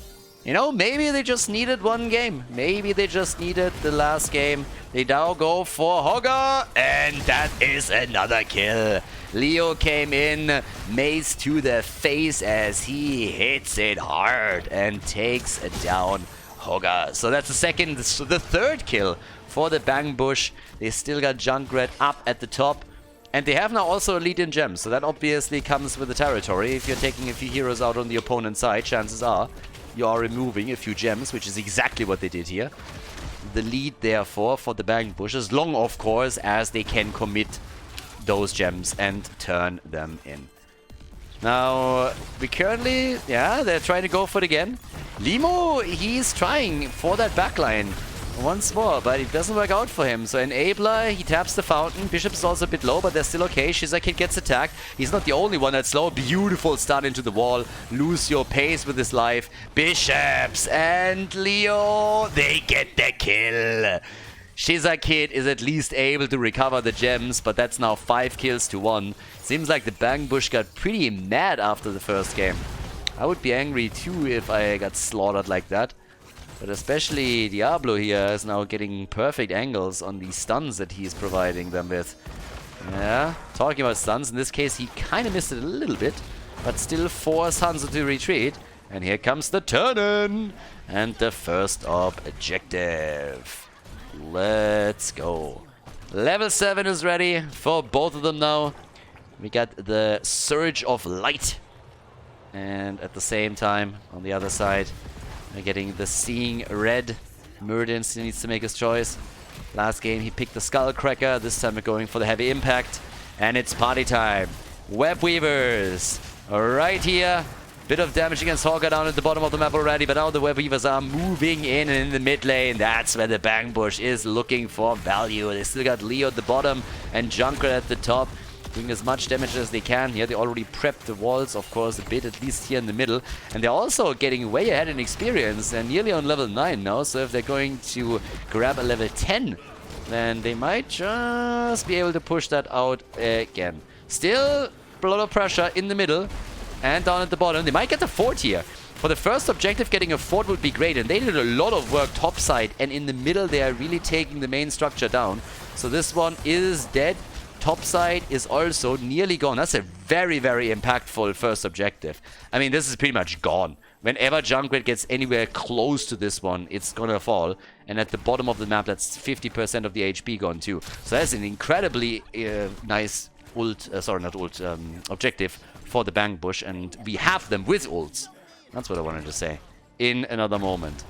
You know, maybe they just needed one game. Maybe they just needed the last game. They now go for Hogger, and that is another kill. Leo came in, mace to the face as he hits it hard and takes down Hogger. So that's the third kill for the Bang Bush. They still got Junkrat up at the top. And they have now also a lead in gems. So that obviously comes with the territory. If you're taking a few heroes out on the opponent's side, chances are you are removing a few gems, which is exactly what they did here. The lead, therefore, for the Bang Bush, as long, of course, as they can commit those gems and turn them in. Now, we currently, they're trying to go for it again. Limo, he's trying for that backline once more, but it doesn't work out for him. So Enabler, he taps the fountain. Bishop's also a bit low, but they're still okay. Shizakid gets attacked. He's not the only one that's low. Beautiful stun into the wall. Lucio pays with his life. Bishops and Leo, they get the kill. Shizakid is at least able to recover the gems, but that's now 5 kills to 1. Seems like the Bang Bush got pretty mad after the first game. I would be angry too if I got slaughtered like that. But especially Diablo here is now getting perfect angles on the stuns that he's providing them with. Yeah, talking about stuns, in this case he kind of missed it a little bit, but still forced Hanzo to retreat. And here comes the turn-in and the first objective. Let's go. Level 7 is ready for both of them now. We got the Surge of Light. And at the same time, on the other side, we're getting the Seeing Red. Muradin still needs to make his choice. Last game he picked the Skullcracker. This time we're going for the Heavy Impact. And it's party time. Web Weavers right here. Bit of damage against Hogger down at the bottom of the map already, but now the Web Weavers are moving in the mid lane. That's where the Bang Bush is looking for value. They still got Leo at the bottom and Junkrat at the top. doing as much damage as they can here. They already prepped the walls, of course, a bit, at least here in the middle. And they're also getting way ahead in experience and nearly on level 9 now. So if they're going to grab a level 10, then they might just be able to push that out again. Still a lot of pressure in the middle and down at the bottom. They might get the fort here. For the first objective, getting a fort would be great, and they did a lot of work topside, and in the middle they are really taking the main structure down. So this one is dead. Topside is also nearly gone. That's a very, very impactful first objective. I mean, this is pretty much gone. Whenever Junkrat gets anywhere close to this one, it's gonna fall. And at the bottom of the map, that's 50% of the HP gone too. So that's an incredibly nice objective for the Bang Bush, and we have them with ults. That's what I wanted to say. In another moment.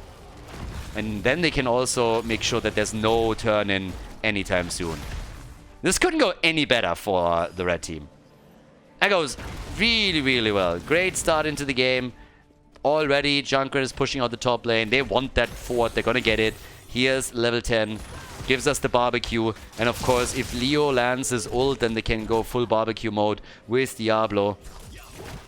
And then they can also make sure that there's no turn-in anytime soon. This couldn't go any better for the red team. That goes really, really well. Great start into the game. Already, Junkrat is pushing out the top lane. They want that fort. They're gonna get it. Here's level 10. Gives us the barbecue. And of course, if Leo lands his ult, then they can go full barbecue mode with Diablo.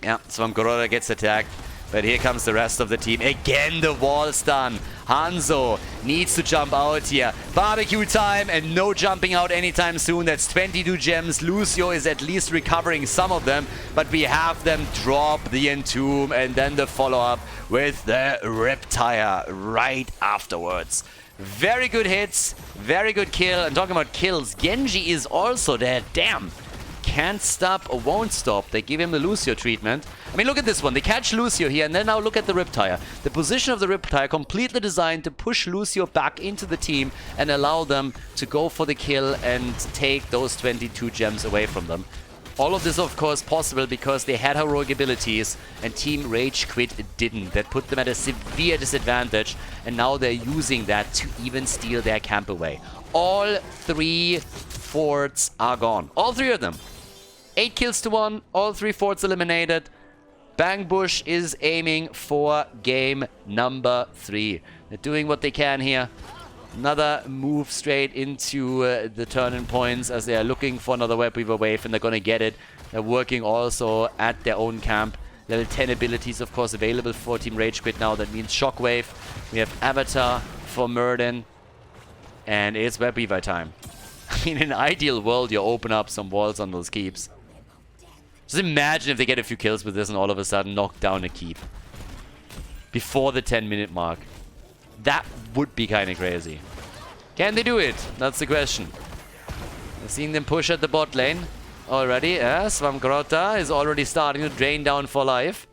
Yeah, Swamgoroda gets attacked. But here comes the rest of the team. Again, the wall stun. Hanzo needs to jump out here. Barbecue time and no jumping out anytime soon. That's 22 gems. Lucio is at least recovering some of them. But we have them drop the Entomb and then the follow-up with the Riptire right afterwards. Very good hits. Very good kill. And talking about kills, Genji is also there. Damn. Can't stop or won't stop. They give him the Lucio treatment. I mean, look at this one. They catch Lucio here, and then now look at the Riptire. The position of the Riptire completely designed to push Lucio back into the team and allow them to go for the kill and take those 22 gems away from them. All of this, of course, possible because they had heroic abilities and Team RageQuit didn't. That put them at a severe disadvantage, and now they're using that to even steal their camp away. All 3 forts are gone. All 3 of them. 8 kills to 1, all 3 forts eliminated. Bang Bush is aiming for game number 3. They're doing what they can here. Another move straight into the turning points as they are looking for another Web Weaver wave, and they're going to get it. They're working also at their own camp. Level 10 abilities, of course, available for Team RageQuit now. That means Shockwave. We have Avatar for Murden. And it's Web Weaver time. I mean, in an ideal world, you open up some walls on those keeps. Just imagine if they get a few kills with this and all of a sudden knock down a keep. Before the 10-minute mark. That would be kind of crazy. Can they do it? That's the question. We're seeing them push at the bot lane already. Swamgrota is already starting to drain down for life.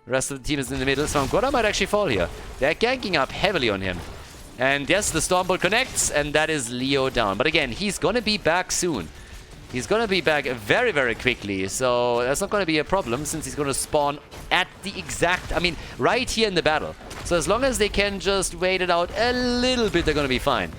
The rest of the team is in the middle. Swamgrota might actually fall here. They're ganking up heavily on him. And yes, the Stormbolt connects, and that is Leo down. But again, he's going to be back soon. He's going to be back very, very quickly. So that's not going to be a problem since he's going to spawn at the exact... I mean, right here in the battle. So as long as they can just wait it out a little bit, they're going to be fine.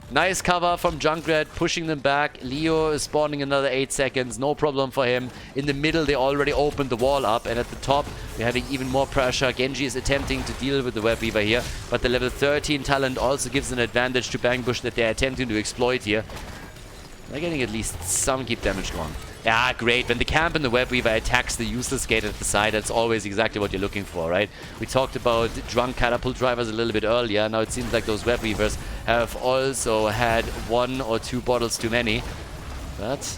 Nice cover from Junkrat, pushing them back. Leo is spawning another 8 seconds. No problem for him. In the middle, they already opened the wall up. And at the top, we're having even more pressure. Genji is attempting to deal with the Web Weaver here. But the level 13 talent also gives an advantage to Bang Bush that they're attempting to exploit here. They're getting at least some keep damage going. Yeah, great. When the camp and the Web Weaver attacks the useless gate at the side, that's always exactly what you're looking for, right? We talked about drunk catapult drivers a little bit earlier. Now it seems like those Web Weavers have also had 1 or 2 bottles too many. But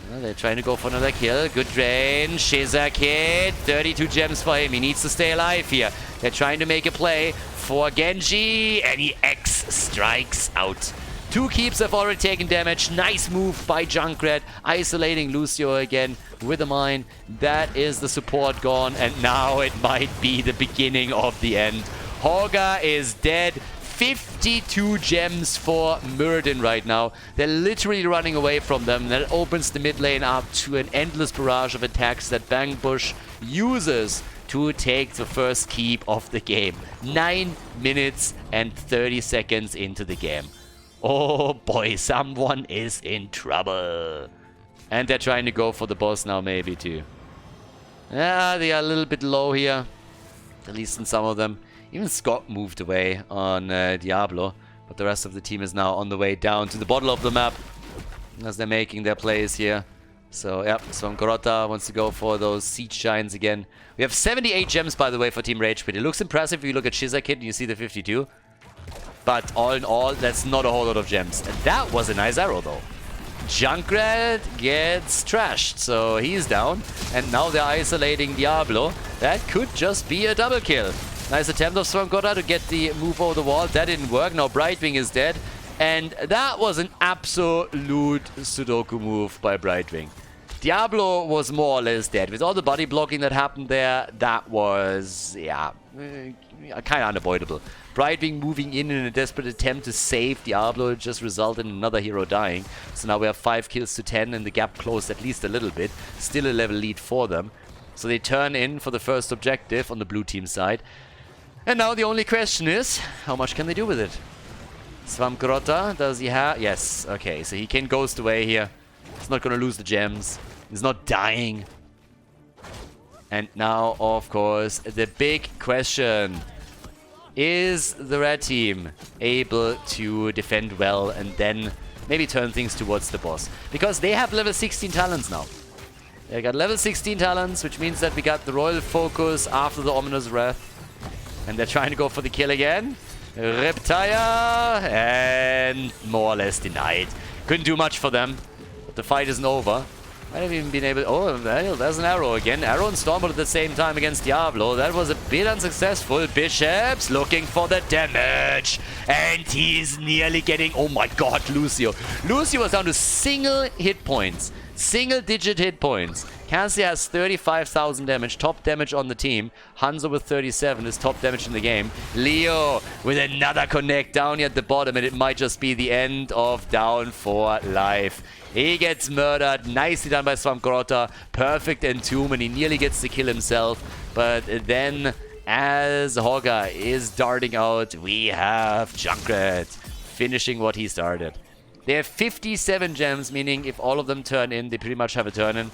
well, they're trying to go for another kill. Good drain. Shizak hit. 32 gems for him. He needs to stay alive here. They're trying to make a play for Genji, and he X strikes out. 2 keeps have already taken damage. Nice move by Junkrat, isolating Lucio again with a mine. That is the support gone, and now it might be the beginning of the end. Hogger is dead. 52 gems for Murden right now. They're literally running away from them. That opens the mid lane up to an endless barrage of attacks that Bang Bush uses to take the first keep of the game. 9 minutes and 30 seconds into the game. Oh boy, someone is in trouble. And they're trying to go for the boss now maybe too. Yeah, they are a little bit low here. At least in some of them. Even Scott moved away on Diablo. But the rest of the team is now on the way down to the bottom of the map. As they're making their plays here. So, yeah, Svangrota wants to go for those Siege Giants again. We have 78 gems, by the way, for Team RageQuit. It looks impressive if you look at Shizakit and you see the 52. But all in all, that's not a whole lot of gems. And that was a nice arrow, though. Junkrat gets trashed, so he's down. And now they're isolating Diablo. That could just be a double kill. Nice attempt of Svangrota to get the move over the wall. That didn't work. Now Brightwing is dead. And that was an absolute Sudoku move by Brightwing. Diablo was more or less dead. With all the body blocking that happened there, that was, yeah, kind of unavoidable. Brightwing moving in a desperate attempt to save Diablo just resulted in another hero dying. So now we have 5 kills to 10 and the gap closed at least a little bit. Still a level lead for them. So they turn in for the first objective on the blue team side. And now the only question is, how much can they do with it? Svangrota, does he have? Yes, okay, so he can ghost away here. He's not going to lose the gems. He's not dying. And now, of course, the big question. Is the red team able to defend well and then maybe turn things towards the boss? Because they have level 16 talents now. They got level 16 talents, which means that we got the Royal Focus after the Ominous Wrath. And they're trying to go for the kill again. Riptire, and more or less denied. Couldn't do much for them. But the fight isn't over. Might have even been able... Oh, there's an arrow again. Arrow and Stormbolt at the same time against Diablo. That was a bit unsuccessful. Bishops looking for the damage. And he's nearly getting... Oh my god, Lucio. Lucio was down to single hit points. Single-digit hit points. Cassie has 35,000 damage, top damage on the team. Hanzo with 37 is top damage in the game. Leo with another connect down here at the bottom, and it might just be the end of Down for Life. He gets murdered. Nicely done by Svangrota. Perfect entomb, and he nearly gets the kill himself. But then, as Hogga is darting out, we have Junkrat finishing what he started. They have 57 gems, meaning if all of them turn in, they pretty much have a turn in.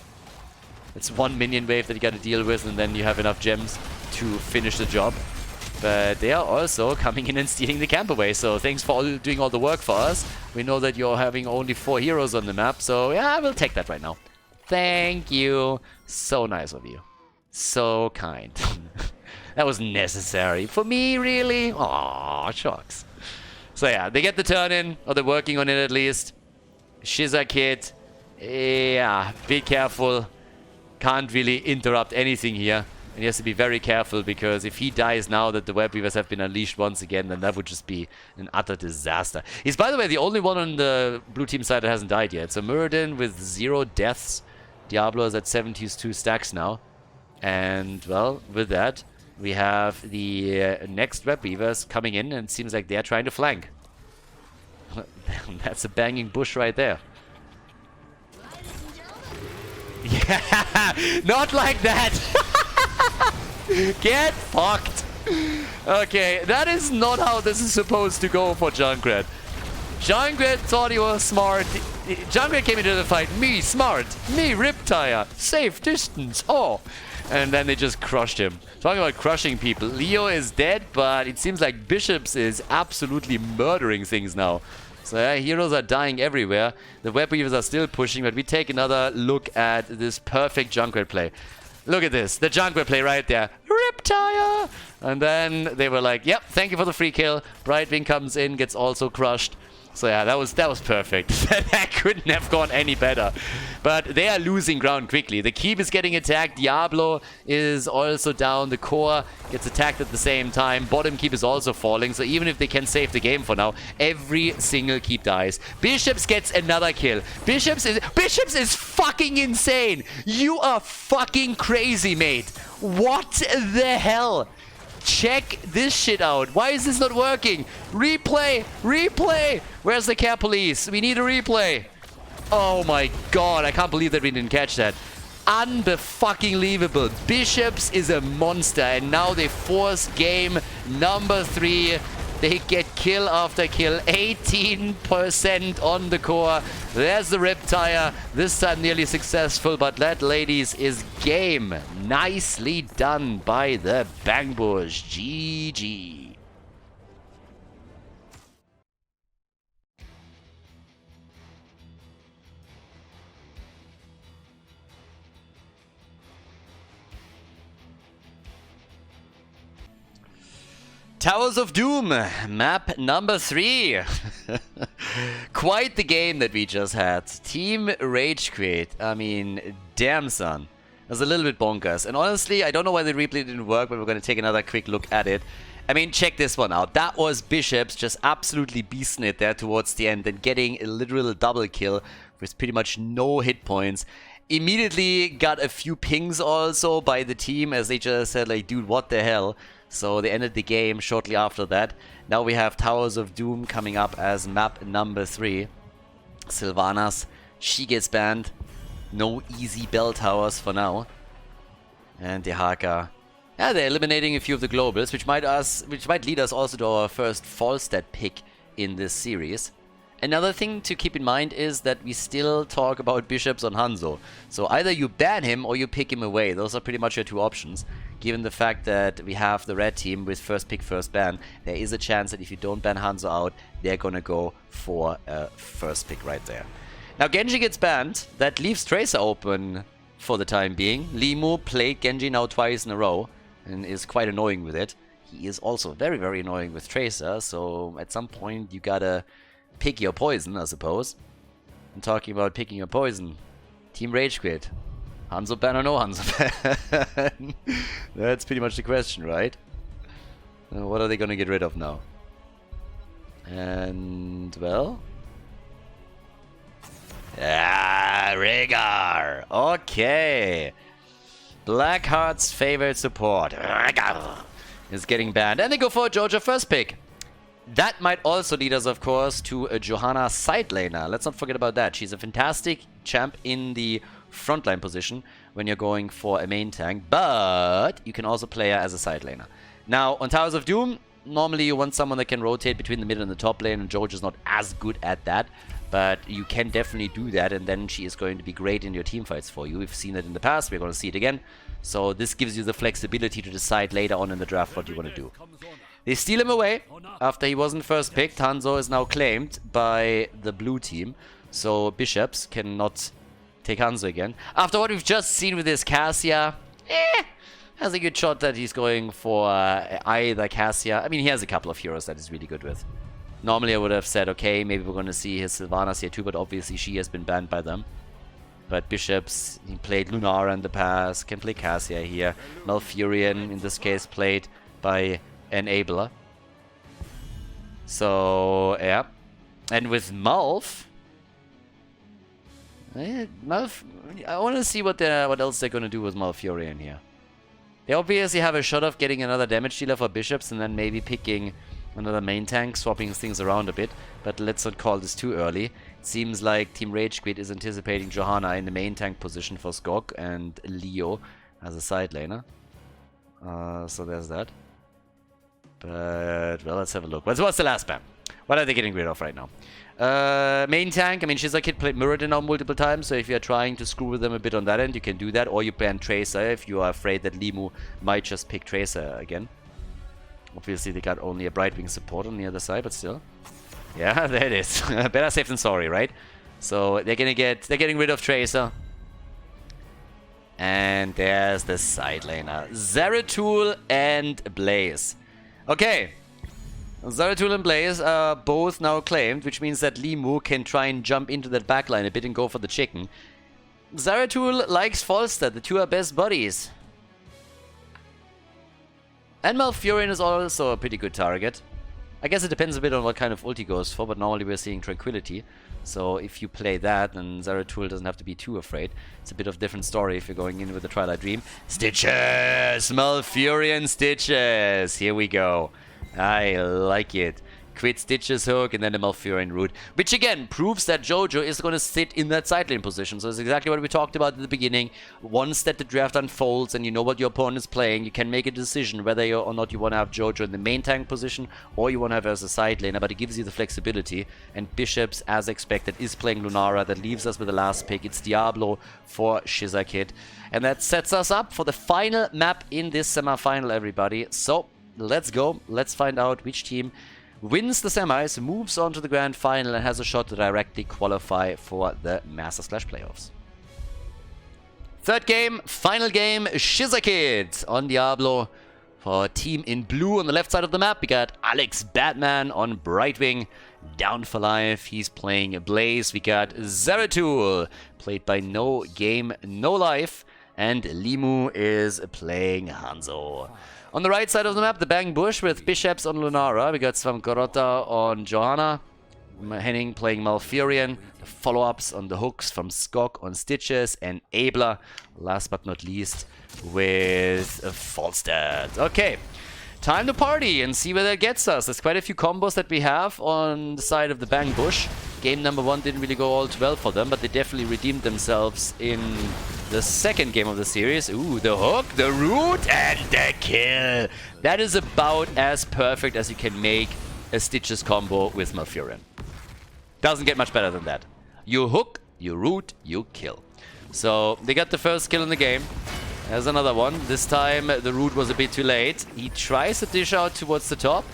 It's one minion wave that you got to deal with, and then you have enough gems to finish the job. But they are also coming in and stealing the camp away, so thanks for doing all the work for us. We know that you're having only 4 heroes on the map, so yeah, we'll take that right now. Thank you. So nice of you. So kind. That was necessary. For me, really? Aw, shucks. So yeah, they get the turn in, or they're working on it at least. Shizakit, yeah, be careful. Can't really interrupt anything here. And he has to be very careful, because if he dies now that the Web Weavers have been unleashed once again, then that would just be an utter disaster. He's, by the way, the only one on the blue team side that hasn't died yet. So Muradin with 0 deaths. Diablo is at 72 stacks now. And, well, with that, we have the next Web Weavers coming in, and it seems like they're trying to flank. That's a banging bush right there. Yeah, not like that. Get fucked. Okay, that is not how this is supposed to go for Junkrat. Junkrat thought he was smart. Junkrat came into the fight. Me, smart. Me, Riptire. Safe distance. Oh. And then they just crushed him. Talking about crushing people. Leo is dead, but it seems like Bishops is absolutely murdering things now. So yeah, heroes are dying everywhere. The Web Weavers are still pushing, but we take another look at this perfect Junkrat play. Look at this, the Junkrat play right there. Riptire! And then they were like, yep, thank you for the free kill. Brightwing comes in, gets also crushed. So yeah, that was perfect. That couldn't have gone any better. But they are losing ground quickly. The keep is getting attacked. Diablo is also down. The core gets attacked at the same time. Bottom keep is also falling. So even if they can save the game for now, every single keep dies. Bishops gets another kill. Bishops is fucking insane. You are fucking crazy, mate. What the hell? Check this shit out. Why is this not working? Replay! Replay! Where's the care police? We need a replay. Oh my god, I can't believe that we didn't catch that. Unbe-fucking-leavable. Bishops is a monster, and now they force game number 3. They get kill after kill. 18% on the core. There's the Riptire. This time nearly successful, but that, ladies, is game. Nicely done by the Bangbush. GG. Towers of Doom, map number 3. Quite the game that we just had. Team RageQuit. I mean, damn son. It was a little bit bonkers. And honestly, I don't know why the replay didn't work, but we're going to take another quick look at it. I mean, check this one out. That was Bishops just absolutely beasting it there towards the end and getting a literal double kill with pretty much no hit points. Immediately got a few pings also by the team as they just said, like, dude, what the hell? So they ended the game shortly after that. Now we have Towers of Doom coming up as map number 3. Sylvanas, she gets banned. No easy bell towers for now. And Dehaka. Yeah, they're eliminating a few of the globals, which might lead us also to our first Falstad pick in this series. Another thing to keep in mind is that we still talk about Bishops on Hanzo. So either you ban him or you pick him away. Those are pretty much your two options. Given the fact that we have the red team with first pick, first ban, there is a chance that if you don't ban Hanzo out, they're gonna go for a first pick right there. Now Genji gets banned. That leaves Tracer open for the time being. Limu played Genji now twice in a row and is quite annoying with it. He is also very, very annoying with Tracer, so at some point you gotta pick your poison, I suppose. I'm talking about picking your poison. Team RageQuit. Hanzo ban or no Hanzo ban? That's pretty much the question, right? What are they gonna get rid of now? And, well... Ah, Rhaegar! Okay! Blackheart's favorite support, Rhaegar, is getting banned. And they go for a Jojo first pick. That might also lead us, of course, to a Johanna side laner. Let's not forget about that. She's a fantastic champ in the frontline position when you're going for a main tank, but you can also play her as a side laner. Now, on Towers of Doom, normally you want someone that can rotate between the mid and the top lane, and Jojo's not as good at that, but you can definitely do that, and then she is going to be great in your team fights for you. We've seen it in the past, we're going to see it again. So this gives you the flexibility to decide later on in the draft what you want to do. They steal him away after he wasn't first picked. Hanzo is now claimed by the blue team, so Bishops cannot take Hanzo again. After what we've just seen with this Cassia, has a good shot that he's going for either Cassia. I mean, he has a couple of heroes that he's really good with. Normally I would have said, okay, maybe we're going to see his Sylvanas here too, but obviously she has been banned by them. But Bishops, he played Lunara in the past, can play Cassia here. Malfurion, in this case, played by Enabler. So, yeah. And with Malf... I want to see what else they're going to do with Malfurion here. They obviously have a shot of getting another damage dealer for Bishops and then maybe picking another main tank, swapping things around a bit. But let's not call this too early. It seems like Team RageQuit is anticipating Johanna in the main tank position for Skog and Leo as a side laner. So there's that. But, well, let's have a look. What's the last ban? What are they getting rid of right now? Main tank, I mean, Shizakid played Muradin now multiple times, so if you're trying to screw with them a bit on that end, you can do that. Or you ban Tracer if you are afraid that Limu might just pick Tracer again. Obviously, they got only a Brightwing support on the other side, but still. Yeah, there it is. Better safe than sorry, right? So they're getting rid of Tracer. And there's the side laner. Zeratul and Blaze. Okay. Zeratul and Blaze are both now claimed, which means that Limu can try and jump into that backline a bit and go for the chicken. Zeratul likes Falstad, the two are best buddies. And Malfurion is also a pretty good target. I guess it depends a bit on what kind of ult he goes for, but normally we're seeing Tranquility. So if you play that, then Zeratul doesn't have to be too afraid. It's a bit of a different story if you're going in with the Twilight Dream. Stitches! Malfurion Stitches! Here we go. I like it. Quit Stitches hook and then the Malfurion root. Which again proves that Jojo is going to sit in that side lane position. So it's exactly what we talked about at the beginning. Once that the draft unfolds and you know what your opponent is playing, you can make a decision whether or not you want to have Jojo in the main tank position or you want to have her as a side laner, but it gives you the flexibility. And Bishops, as expected, is playing Lunara. That leaves us with the last pick. It's Diablo for Shizakid. And that sets us up for the final map in this semi-final, everybody. So let's go. Let's find out which team wins the semis, moves on to the grand final, and has a shot to directly qualify for the Masters Clash playoffs. Third game, final game, Shizakid on Diablo For our team in blue on the left side of the map, we got Alex Batman on Brightwing, down for life. He's playing Blaze. We got Zeratul, played by No Game, No Life. And Limu is playing Hanzo. On the right side of the map, the Bang Bush with Bishops on Lunara. We got Svamkarota on Johanna. Henning playing Malfurion. Follow-ups on the hooks from Skok on Stitches. And Abler, last but not least, with Falstad. Okay, time to party and see where that gets us. There's quite a few combos that we have on the side of the Bang Bush. Game number 1 didn't really go all too well for them, but they definitely redeemed themselves in the second game of the series. Ooh, the hook, the root, and the kill. That is about as perfect as you can make a Stitches combo with Malfurion. Doesn't get much better than that. You hook, you root, you kill. So they got the first kill in the game. There's another one. This time the root was a bit too late. He tries to dish out towards the top.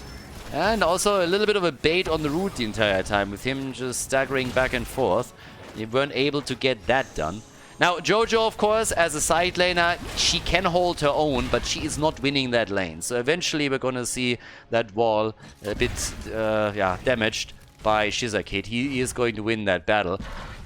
And also a little bit of a bait on the root the entire time, with him just staggering back and forth. They weren't able to get that done. Now, Jojo, of course, as a side laner, she can hold her own, but she is not winning that lane. So eventually we're going to see that wall a bit damaged by Shizakid. He is going to win that battle.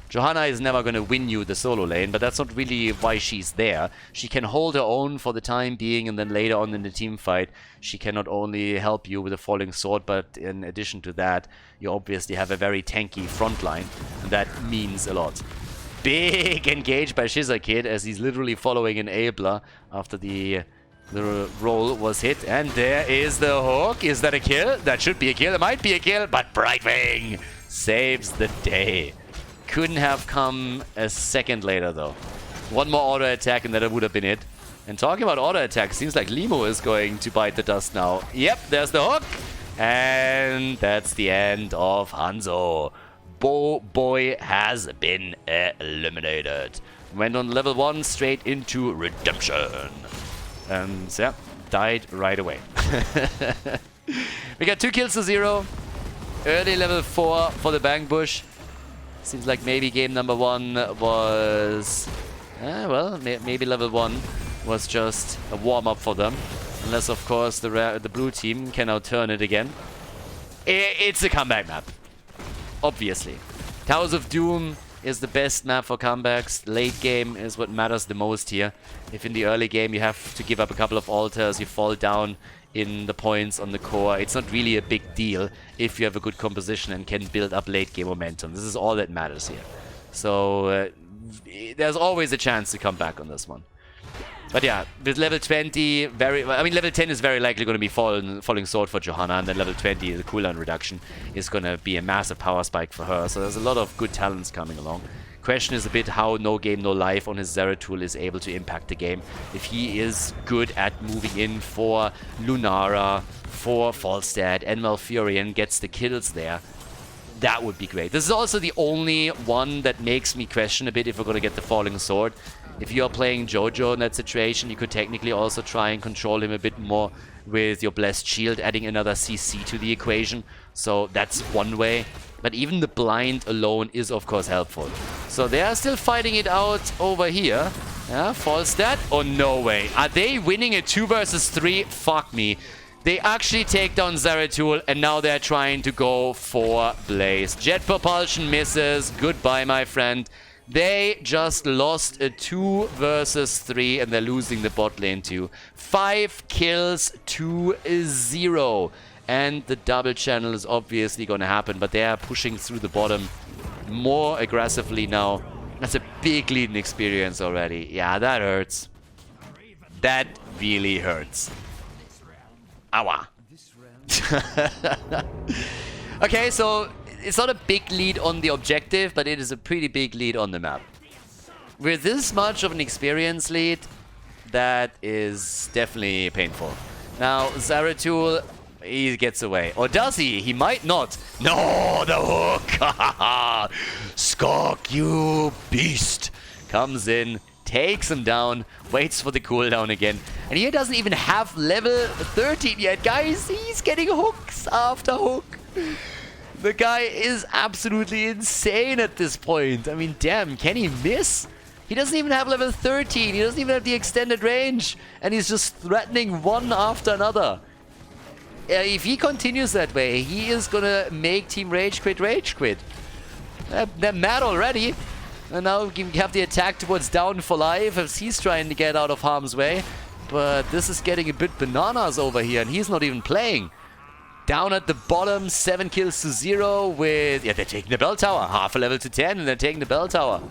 Johanna is never going to win you the solo lane, but that's not really why she's there. She can hold her own for the time being, and then later on in the team fight, she can not only help you with a falling sword, but in addition to that, you obviously have a very tanky front line, and that means a lot. Big engage by Shizakid as he's literally following an Abler after the roll was hit, and there is the hook. Is that a kill? That should be a kill. It might be a kill, but Brightwing saves the day. Couldn't have come a second later, though. One more auto attack and that would have been it. And talking about auto attack, seems like Limo is going to bite the dust now. Yep, there's the hook. And that's the end of Hanzo. Boy has been eliminated. Went on level 1 straight into redemption. And yeah, died right away. We got 2 kills to 0. Early level 4 for the Bang Bush. Seems like maybe game number 1 was... maybe level 1 was just a warm-up for them. Unless, of course, the blue team can now turn it again. It's a comeback map. Obviously. Towers of Doom is the best map for comebacks. Late game is what matters the most here. If in the early game you have to give up a couple of altars, you fall down in the points on the core, it's not really a big deal if you have a good composition and can build up late game momentum. This is all that matters here. So there's always a chance to come back on this one. But yeah, with level 20, level 10 is very likely going to be falling sword for Johanna, and then level 20, the cooldown reduction, is going to be a massive power spike for her. So there's a lot of good talents coming along. Question is a bit how No Game No Life on his Zeratul is able to impact the game. If he is good at moving in for Lunara, for Falstad, and Malfurion, gets the kills there, that would be great. This is also the only one that makes me question a bit if we're going to get the Falling Sword. If you're playing Jojo in that situation, you could technically also try and control him a bit more with your Blessed Shield, adding another CC to the equation. So that's one way. But even the blind alone is, of course, helpful. So they are still fighting it out over here. Yeah, Falstad? Oh, no way. Are they winning a 2 versus 3? Fuck me. They actually take down Zeratul, and now they're trying to go for Blaze. Jet Propulsion misses. Goodbye, my friend. They just lost a 2 versus 3, and they're losing the bot lane too. 5 kills to 0. And the double channel is obviously going to happen, but they are pushing through the bottom more aggressively now. That's a big leading experience already. Yeah, that hurts. That really hurts. Awa. Okay, so it's not a big lead on the objective, but it is a pretty big lead on the map. With this much of an experience lead, that is definitely painful. Now, Zeratul, he gets away. Or does he? He might not. No, the hook! Skok, you beast! Comes in, takes him down, waits for the cooldown again. And he doesn't even have level 13 yet, guys. He's getting hooks after hook. The guy is absolutely insane at this point. I mean, damn, can he miss? He doesn't even have level 13. He doesn't even have the extended range. And he's just threatening one after another. If he continues that way, he is gonna make Team RageQuit. They're mad already. And now we have the attack towards Down for Life as he's trying to get out of harm's way. But this is getting a bit bananas over here, and he's not even playing. Down at the bottom, 7 kills to 0 with... Yeah, they're taking the bell tower. Half a level to 10, and they're taking the bell tower.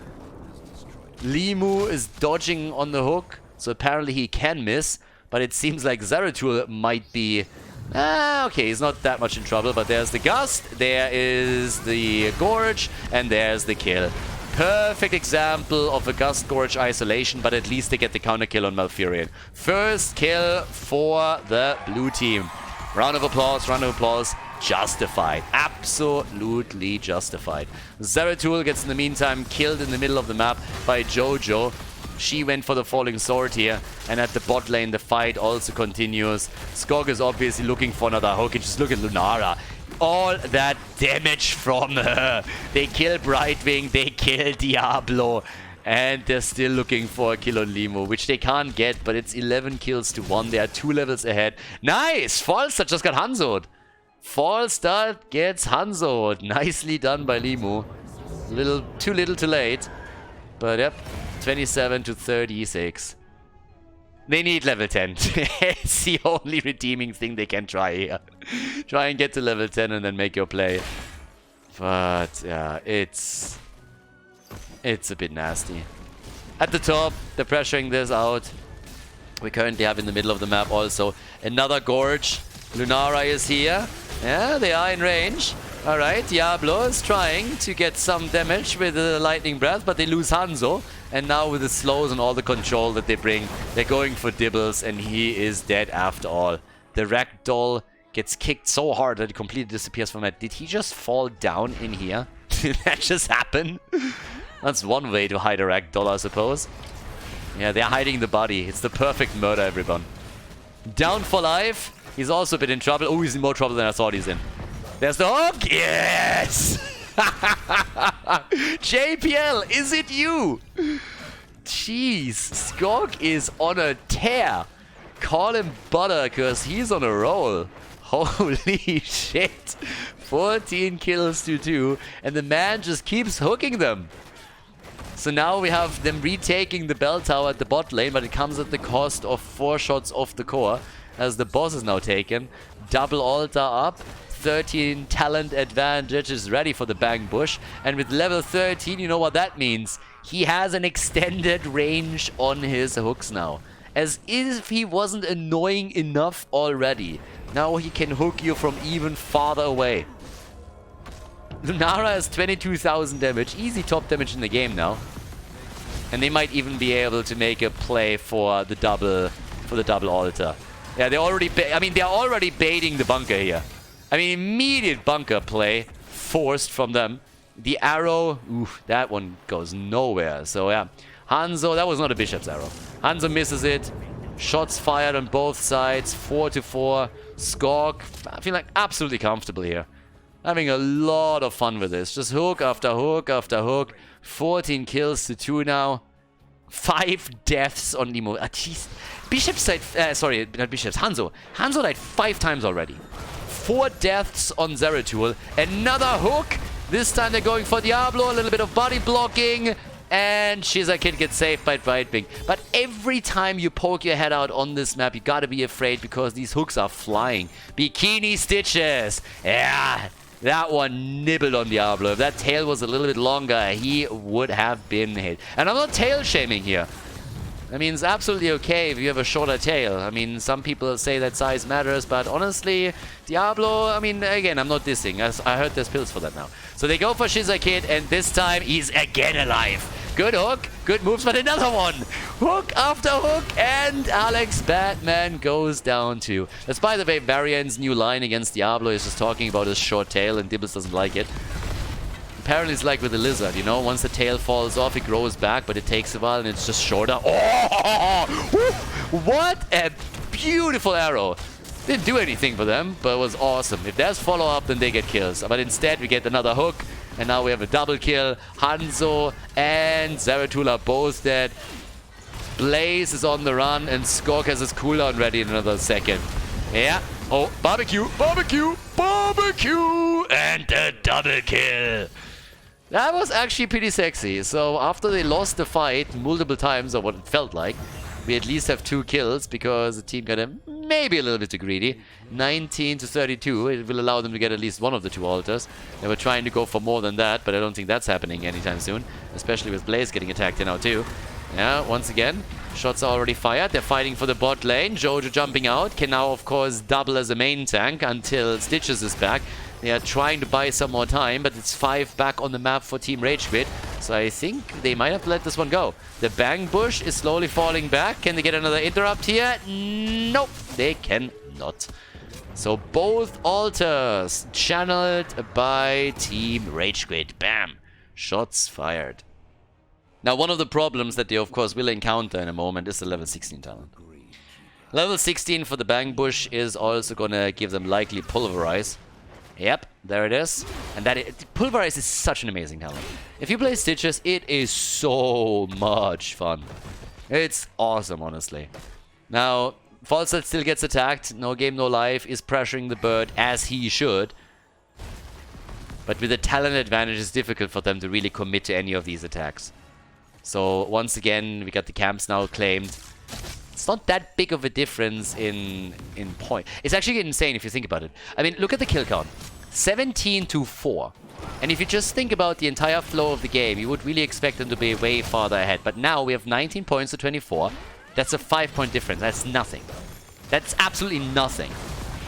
Limu is dodging on the hook, so apparently he can miss. But it seems like Zeratul might be... okay, he's not that much in trouble, but there's the Gust, there is the Gorge, and there's the kill. Perfect example of a Gust Gorge isolation, but at least they get the counter kill on Malfurion. First kill for the blue team. Round of applause, justified. Absolutely justified. Zeratul gets in the meantime killed in the middle of the map by Jojo. She went for the falling sword here, and at the bot lane the fight also continues. Skog is obviously looking for another hook, and just look at Lunara. All that damage from her. They kill Brightwing, they kill Diablo, and they're still looking for a kill on Limu, which they can't get, but it's 11 kills to 1. They are 2 levels ahead. Nice! Falstad just got Hanzo'd. Falstad gets Hanzo'd. Nicely done by Limu. Too little too late. But yep, 27 to 36. They need level 10. It's the only redeeming thing they can try here. Try and get to level 10 and then make your play. But yeah, it's a bit nasty. At the top, they're pressuring this out. We currently have in the middle of the map also another Gorge. Lunara is here. Yeah, they are in range. Alright, Diablo is trying to get some damage with the Lightning Breath, but they lose Hanzo. And now with the slows and all the control that they bring, they're going for Dibbles, and he is dead after all. The Ragdoll gets kicked so hard that it completely disappears from it. Did he just fall down in here? Did that just happen? That's one way to hide a Ragdoll, I suppose. Yeah, they're hiding the body. It's the perfect murder, everyone. Down for Life. He's also a bit in trouble. Oh, he's in more trouble than I thought he's in. There's the hook! Yes! JPL, is it you? Jeez, Skog is on a tear. Call him butter, cause he's on a roll. Holy shit. 14 kills to 2, and the man just keeps hooking them. So now we have them retaking the bell tower at the bot lane, but it comes at the cost of 4 shots off the core, as the boss is now taken. Double altar up. 13 talent advantage is ready for the Bang Bush, and with level 13, you know what that means. He has an extended range on his hooks now. As if he wasn't annoying enough already. Now he can hook you from even farther away. Lunara has 22,000 damage, easy top damage in the game now. And they might even be able to make a play for the double altar. Yeah, they're already they're already baiting the bunker here. I mean, immediate bunker play forced from them. The arrow, oof, that one goes nowhere. So yeah, Hanzo, that was not a Bishop's arrow. Hanzo misses it. Shots fired on both sides, 4 to 4. Skog, I feel like absolutely comfortable here. Having a lot of fun with this. Just hook after hook after hook. 14 kills to 2 now. 5 deaths on Nemo. Jeez. Bishop's died, sorry, not Bishop's, Hanzo. Hanzo died 5 times already. 4 deaths on Zeratul. Another hook. This time they're going for Diablo. A little bit of body blocking. And Shizakid gets saved by Brightwing. But every time you poke your head out on this map, you gotta be afraid because these hooks are flying. Bikini Stitches. Yeah, that one nibbled on Diablo. If that tail was a little bit longer, he would have been hit. And I'm not tail shaming here. I mean, it's absolutely okay if you have a shorter tail. I mean, some people say that size matters, but honestly, Diablo, I mean, again, I'm not dissing. I heard there's pills for that now. So they go for Shizakid, and this time he's again alive. Good hook, good moves, but another one. Hook after hook, and Alex Batman goes down too. That's, by the way, Varian's new line against Diablo is just talking about his short tail, and Dibbles doesn't like it. Apparently it's like with the lizard, you know, once the tail falls off, it grows back, but it takes a while and it's just shorter. Oh! What a beautiful arrow. Didn't do anything for them, but it was awesome. If there's follow-up, then they get kills. But instead, we get another hook. And now we have a double kill. Hanzo and Zeratul are both dead. Blaze is on the run, and Skork has his cooldown ready in another second. Yeah. Oh, barbecue, barbecue, barbecue! And a double kill. That was actually pretty sexy. So after they lost the fight multiple times, or what it felt like, we at least have 2 kills because the team got maybe a little bit too greedy. 19 to 32. It will allow them to get at least one of the 2 altars. They were trying to go for more than that, but I don't think that's happening anytime soon. Especially with Blaze getting attacked here now too. Yeah, once again, shots are already fired. They're fighting for the bot lane. Jojo jumping out. Can now, of course, double as a main tank until Stitches is back. They are trying to buy some more time, but it's 5 back on the map for Team RageQuit. So I think they might have to let this one go. The Bang Bush is slowly falling back. Can they get another interrupt here? Nope, they cannot. So both altars channeled by Team RageQuit. Bam! Shots fired. Now, one of the problems that they, of course, will encounter in a moment is the level 16 talent. Level 16 for the Bang Bush is also going to give them likely Pulverize. Yep, there it is. And Pulverize is such an amazing talent. If you play Stitches, it is so much fun. It's awesome, honestly. Now, Falstad still gets attacked. No game, no life. Is pressuring the bird as he should. But with the talent advantage, it's difficult for them to really commit to any of these attacks. So, once again, we got the camps now claimed. It's not that big of a difference in point. It's actually insane if you think about it. I mean, look at the kill count. 17 to 4. And if you just think about the entire flow of the game, you would really expect them to be way farther ahead. But now we have 19 points to 24. That's a 5-point difference. That's nothing. That's absolutely nothing.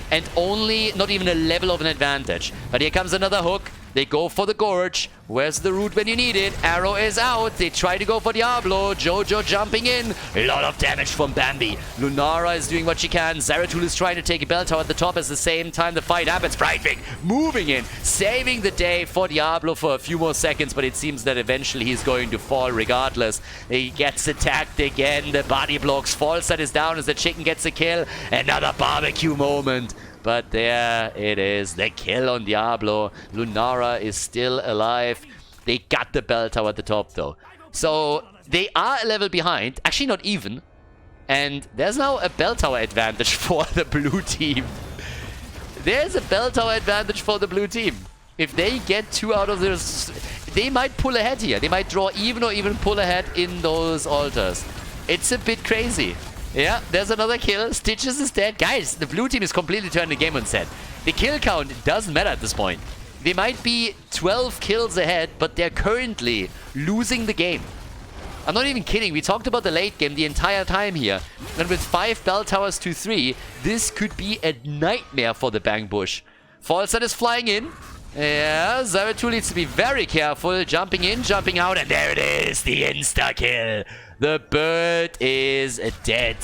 And only not even a level of an advantage. But here comes another hook. They go for the Gorge. Where's the root when you need it? Arrow is out. They try to go for Diablo. Jojo jumping in. A lot of damage from Bambi. Lunara is doing what she can. Zeratul is trying to take a bell tower at the top. At the same time, the fight happens. Breitwig moving in. Saving the day for Diablo for a few more seconds. But it seems that eventually he's going to fall regardless. He gets attacked again. The body blocks. Falstad is down as the chicken gets a kill. Another barbecue moment. But there it is, the kill on Diablo. Lunara is still alive. They got the bell tower at the top though. So they are a level behind, actually not even. And there's now a bell tower advantage for the blue team. There's a bell tower advantage for the blue team. If they get 2 out of this, they might pull ahead here. They might draw even or even pull ahead in those altars. It's a bit crazy. Yeah, there's another kill. Stitches is dead. Guys, the blue team is completely turned the game on set. The kill count doesn't matter at this point. They might be 12 kills ahead, but they're currently losing the game. I'm not even kidding. We talked about the late game the entire time here. And with 5 bell towers to 3, this could be a nightmare for the Bang Bush. Falstad is flying in. Yeah, Zeratul needs to be very careful. Jumping in, jumping out, and there it is. The insta-kill. The bird is dead.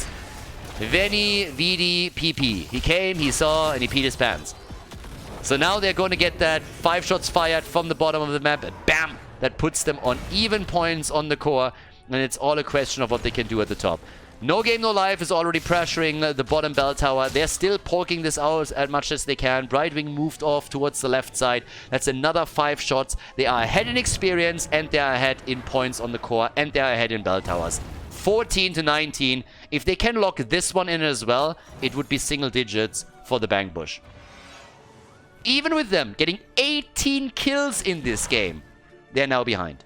Veni, Vidi, PP. He came, he saw, and he peed his pants. So now they're going to get that 5 shots fired from the bottom of the map. And bam! That puts them on even points on the core. And it's all a question of what they can do at the top. No Game No Life is already pressuring the bottom bell tower. They're still poking this out as much as they can. Breitwing moved off towards the left side. That's another 5 shots. They are ahead in experience, and they are ahead in points on the core, and they are ahead in bell towers. 14 to 19. If they can lock this one in as well, it would be single digits for the Bang Bush. Even with them getting 18 kills in this game, they're now behind.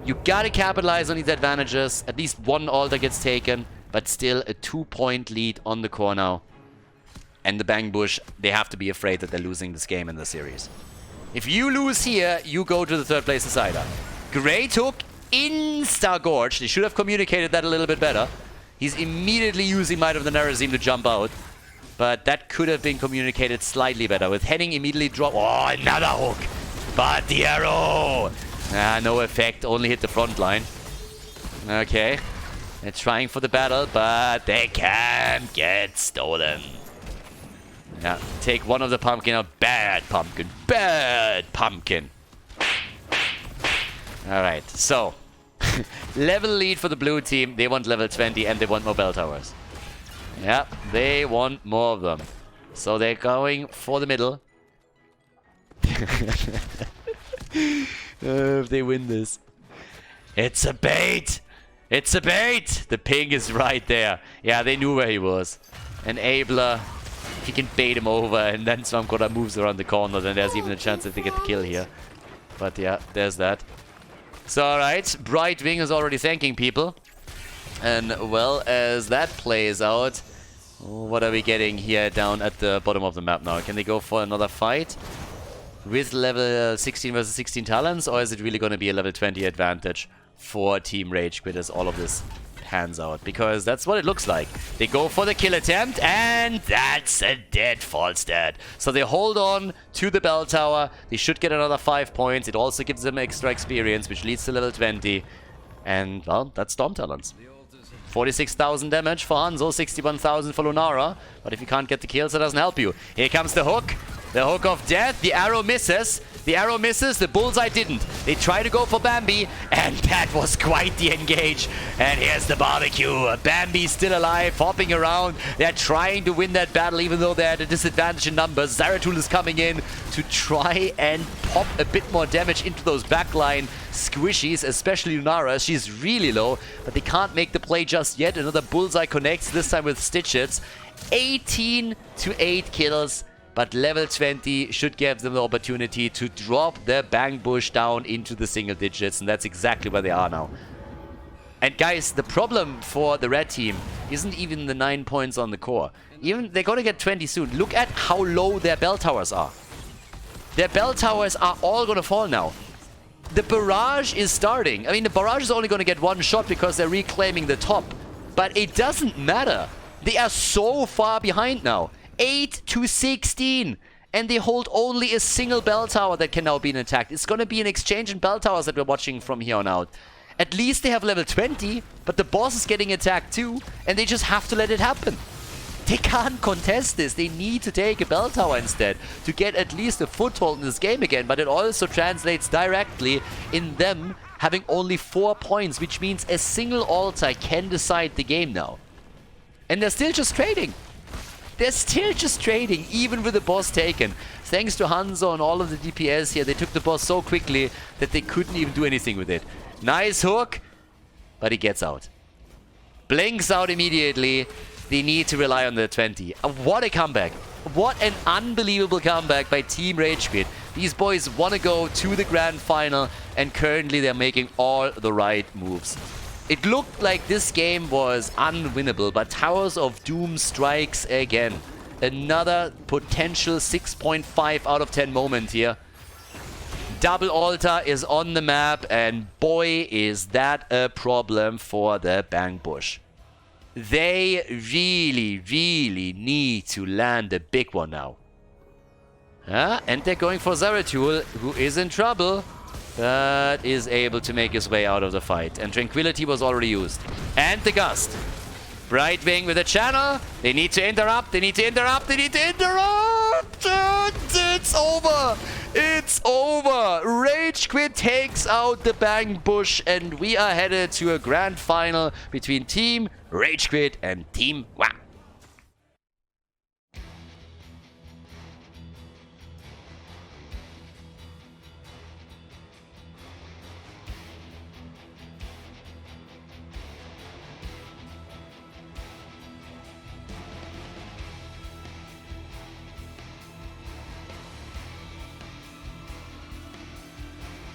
You gotta capitalize on these advantages. At least 1 altar gets taken, but still a 2-point lead on the core now. And the Bang Bush, they have to be afraid that they're losing this game in the series. If you lose here, you go to the 3rd place decider. Great hook, insta-gorge. They should have communicated that a little bit better. He's immediately using Might of the Narazim to jump out. But that could have been communicated slightly better. With Henning immediately drop. Oh, another hook. But the arrow. No effect, only hit the front line. Okay. They're trying for the battle, but they can't get stolen. Yeah, take one of the pumpkin out. Bad pumpkin. Bad pumpkin. Alright, so. Level lead for the blue team. They want level 20 and they want more bell towers. Yeah, they want more of them. So they're going for the middle. If they win this. It's a bait! It's a bait! The ping is right there. Yeah, they knew where he was. Enabler. If he can bait him over and then Swamkoda moves around the corner, then there's even a chance that they get the kill here. But yeah, there's that. So alright, Bright Wing is already thanking people. And well, as that plays out, what are we getting here down at the bottom of the map now? Can they go for another fight with level 16 versus 16 talents, or is it really going to be a level 20 advantage for Team RageQuit as all of this pans out? Because that's what it looks like. They go for the kill attempt, and that's a dead false dead. So they hold on to the bell tower. They should get another 5 points. It also gives them extra experience, which leads to level 20. And, well, that's Storm Talons. 46,000 damage for Hanzo, 61,000 for Lunara. But if you can't get the kills, that doesn't help you. Here comes the hook. The hook of death. The arrow misses. The arrow misses. The bullseye didn't. They try to go for Bambi, and that was quite the engage. And here's the barbecue. Bambi still alive, hopping around. They're trying to win that battle, even though they're at a disadvantage in numbers. Zeratul is coming in to try and pop a bit more damage into those backline squishies, especially Lunara. She's really low, but they can't make the play just yet. Another bullseye connects, this time with Stitches. 18 to 8 kills. But level 20 should give them the opportunity to drop their Bang Bush down into the single digits. And that's exactly where they are now. And guys, the problem for the red team isn't even the 9 points on the core. Even they're going to get 20 soon. Look at how low their bell towers are. Their bell towers are all going to fall now. The barrage is starting. I mean, the barrage is only going to get one shot because they're reclaiming the top. But it doesn't matter. They are so far behind now. 8 to 16. And they hold only a single bell tower that can now be attacked. It's going to be an exchange in bell towers that we're watching from here on out. At least they have level 20, but the boss is getting attacked too, and they just have to let it happen. They can't contest this. They need to take a bell tower instead to get at least a foothold in this game again, but it also translates directly in them having only 4 points, which means a single altar can decide the game now. And they're still just trading. They're still just trading, even with the boss taken. Thanks to Hanzo and all of the DPS here, they took the boss so quickly that they couldn't even do anything with it. Nice hook, but he gets out. Blinks out immediately. They need to rely on the 20. What a comeback. What an unbelievable comeback by Team RageQuit. These boys want to go to the grand final, and currently they're making all the right moves. It looked like this game was unwinnable, but Towers of Doom strikes again. Another potential 6.5 out of 10 moment here. Double altar is on the map, and boy, is that a problem for the Bang Bush. They really, really need to land a big one now. And they're going for Zeratul, who is in trouble, but is able to make his way out of the fight. And Tranquility was already used. And the Gust. Bright Wing with a channel. They need to interrupt. They need to interrupt. They need to interrupt. And it's over. It's over. RageQuit takes out the Bang Bush, and we are headed to a grand final between Team RageQuit and Team WoW.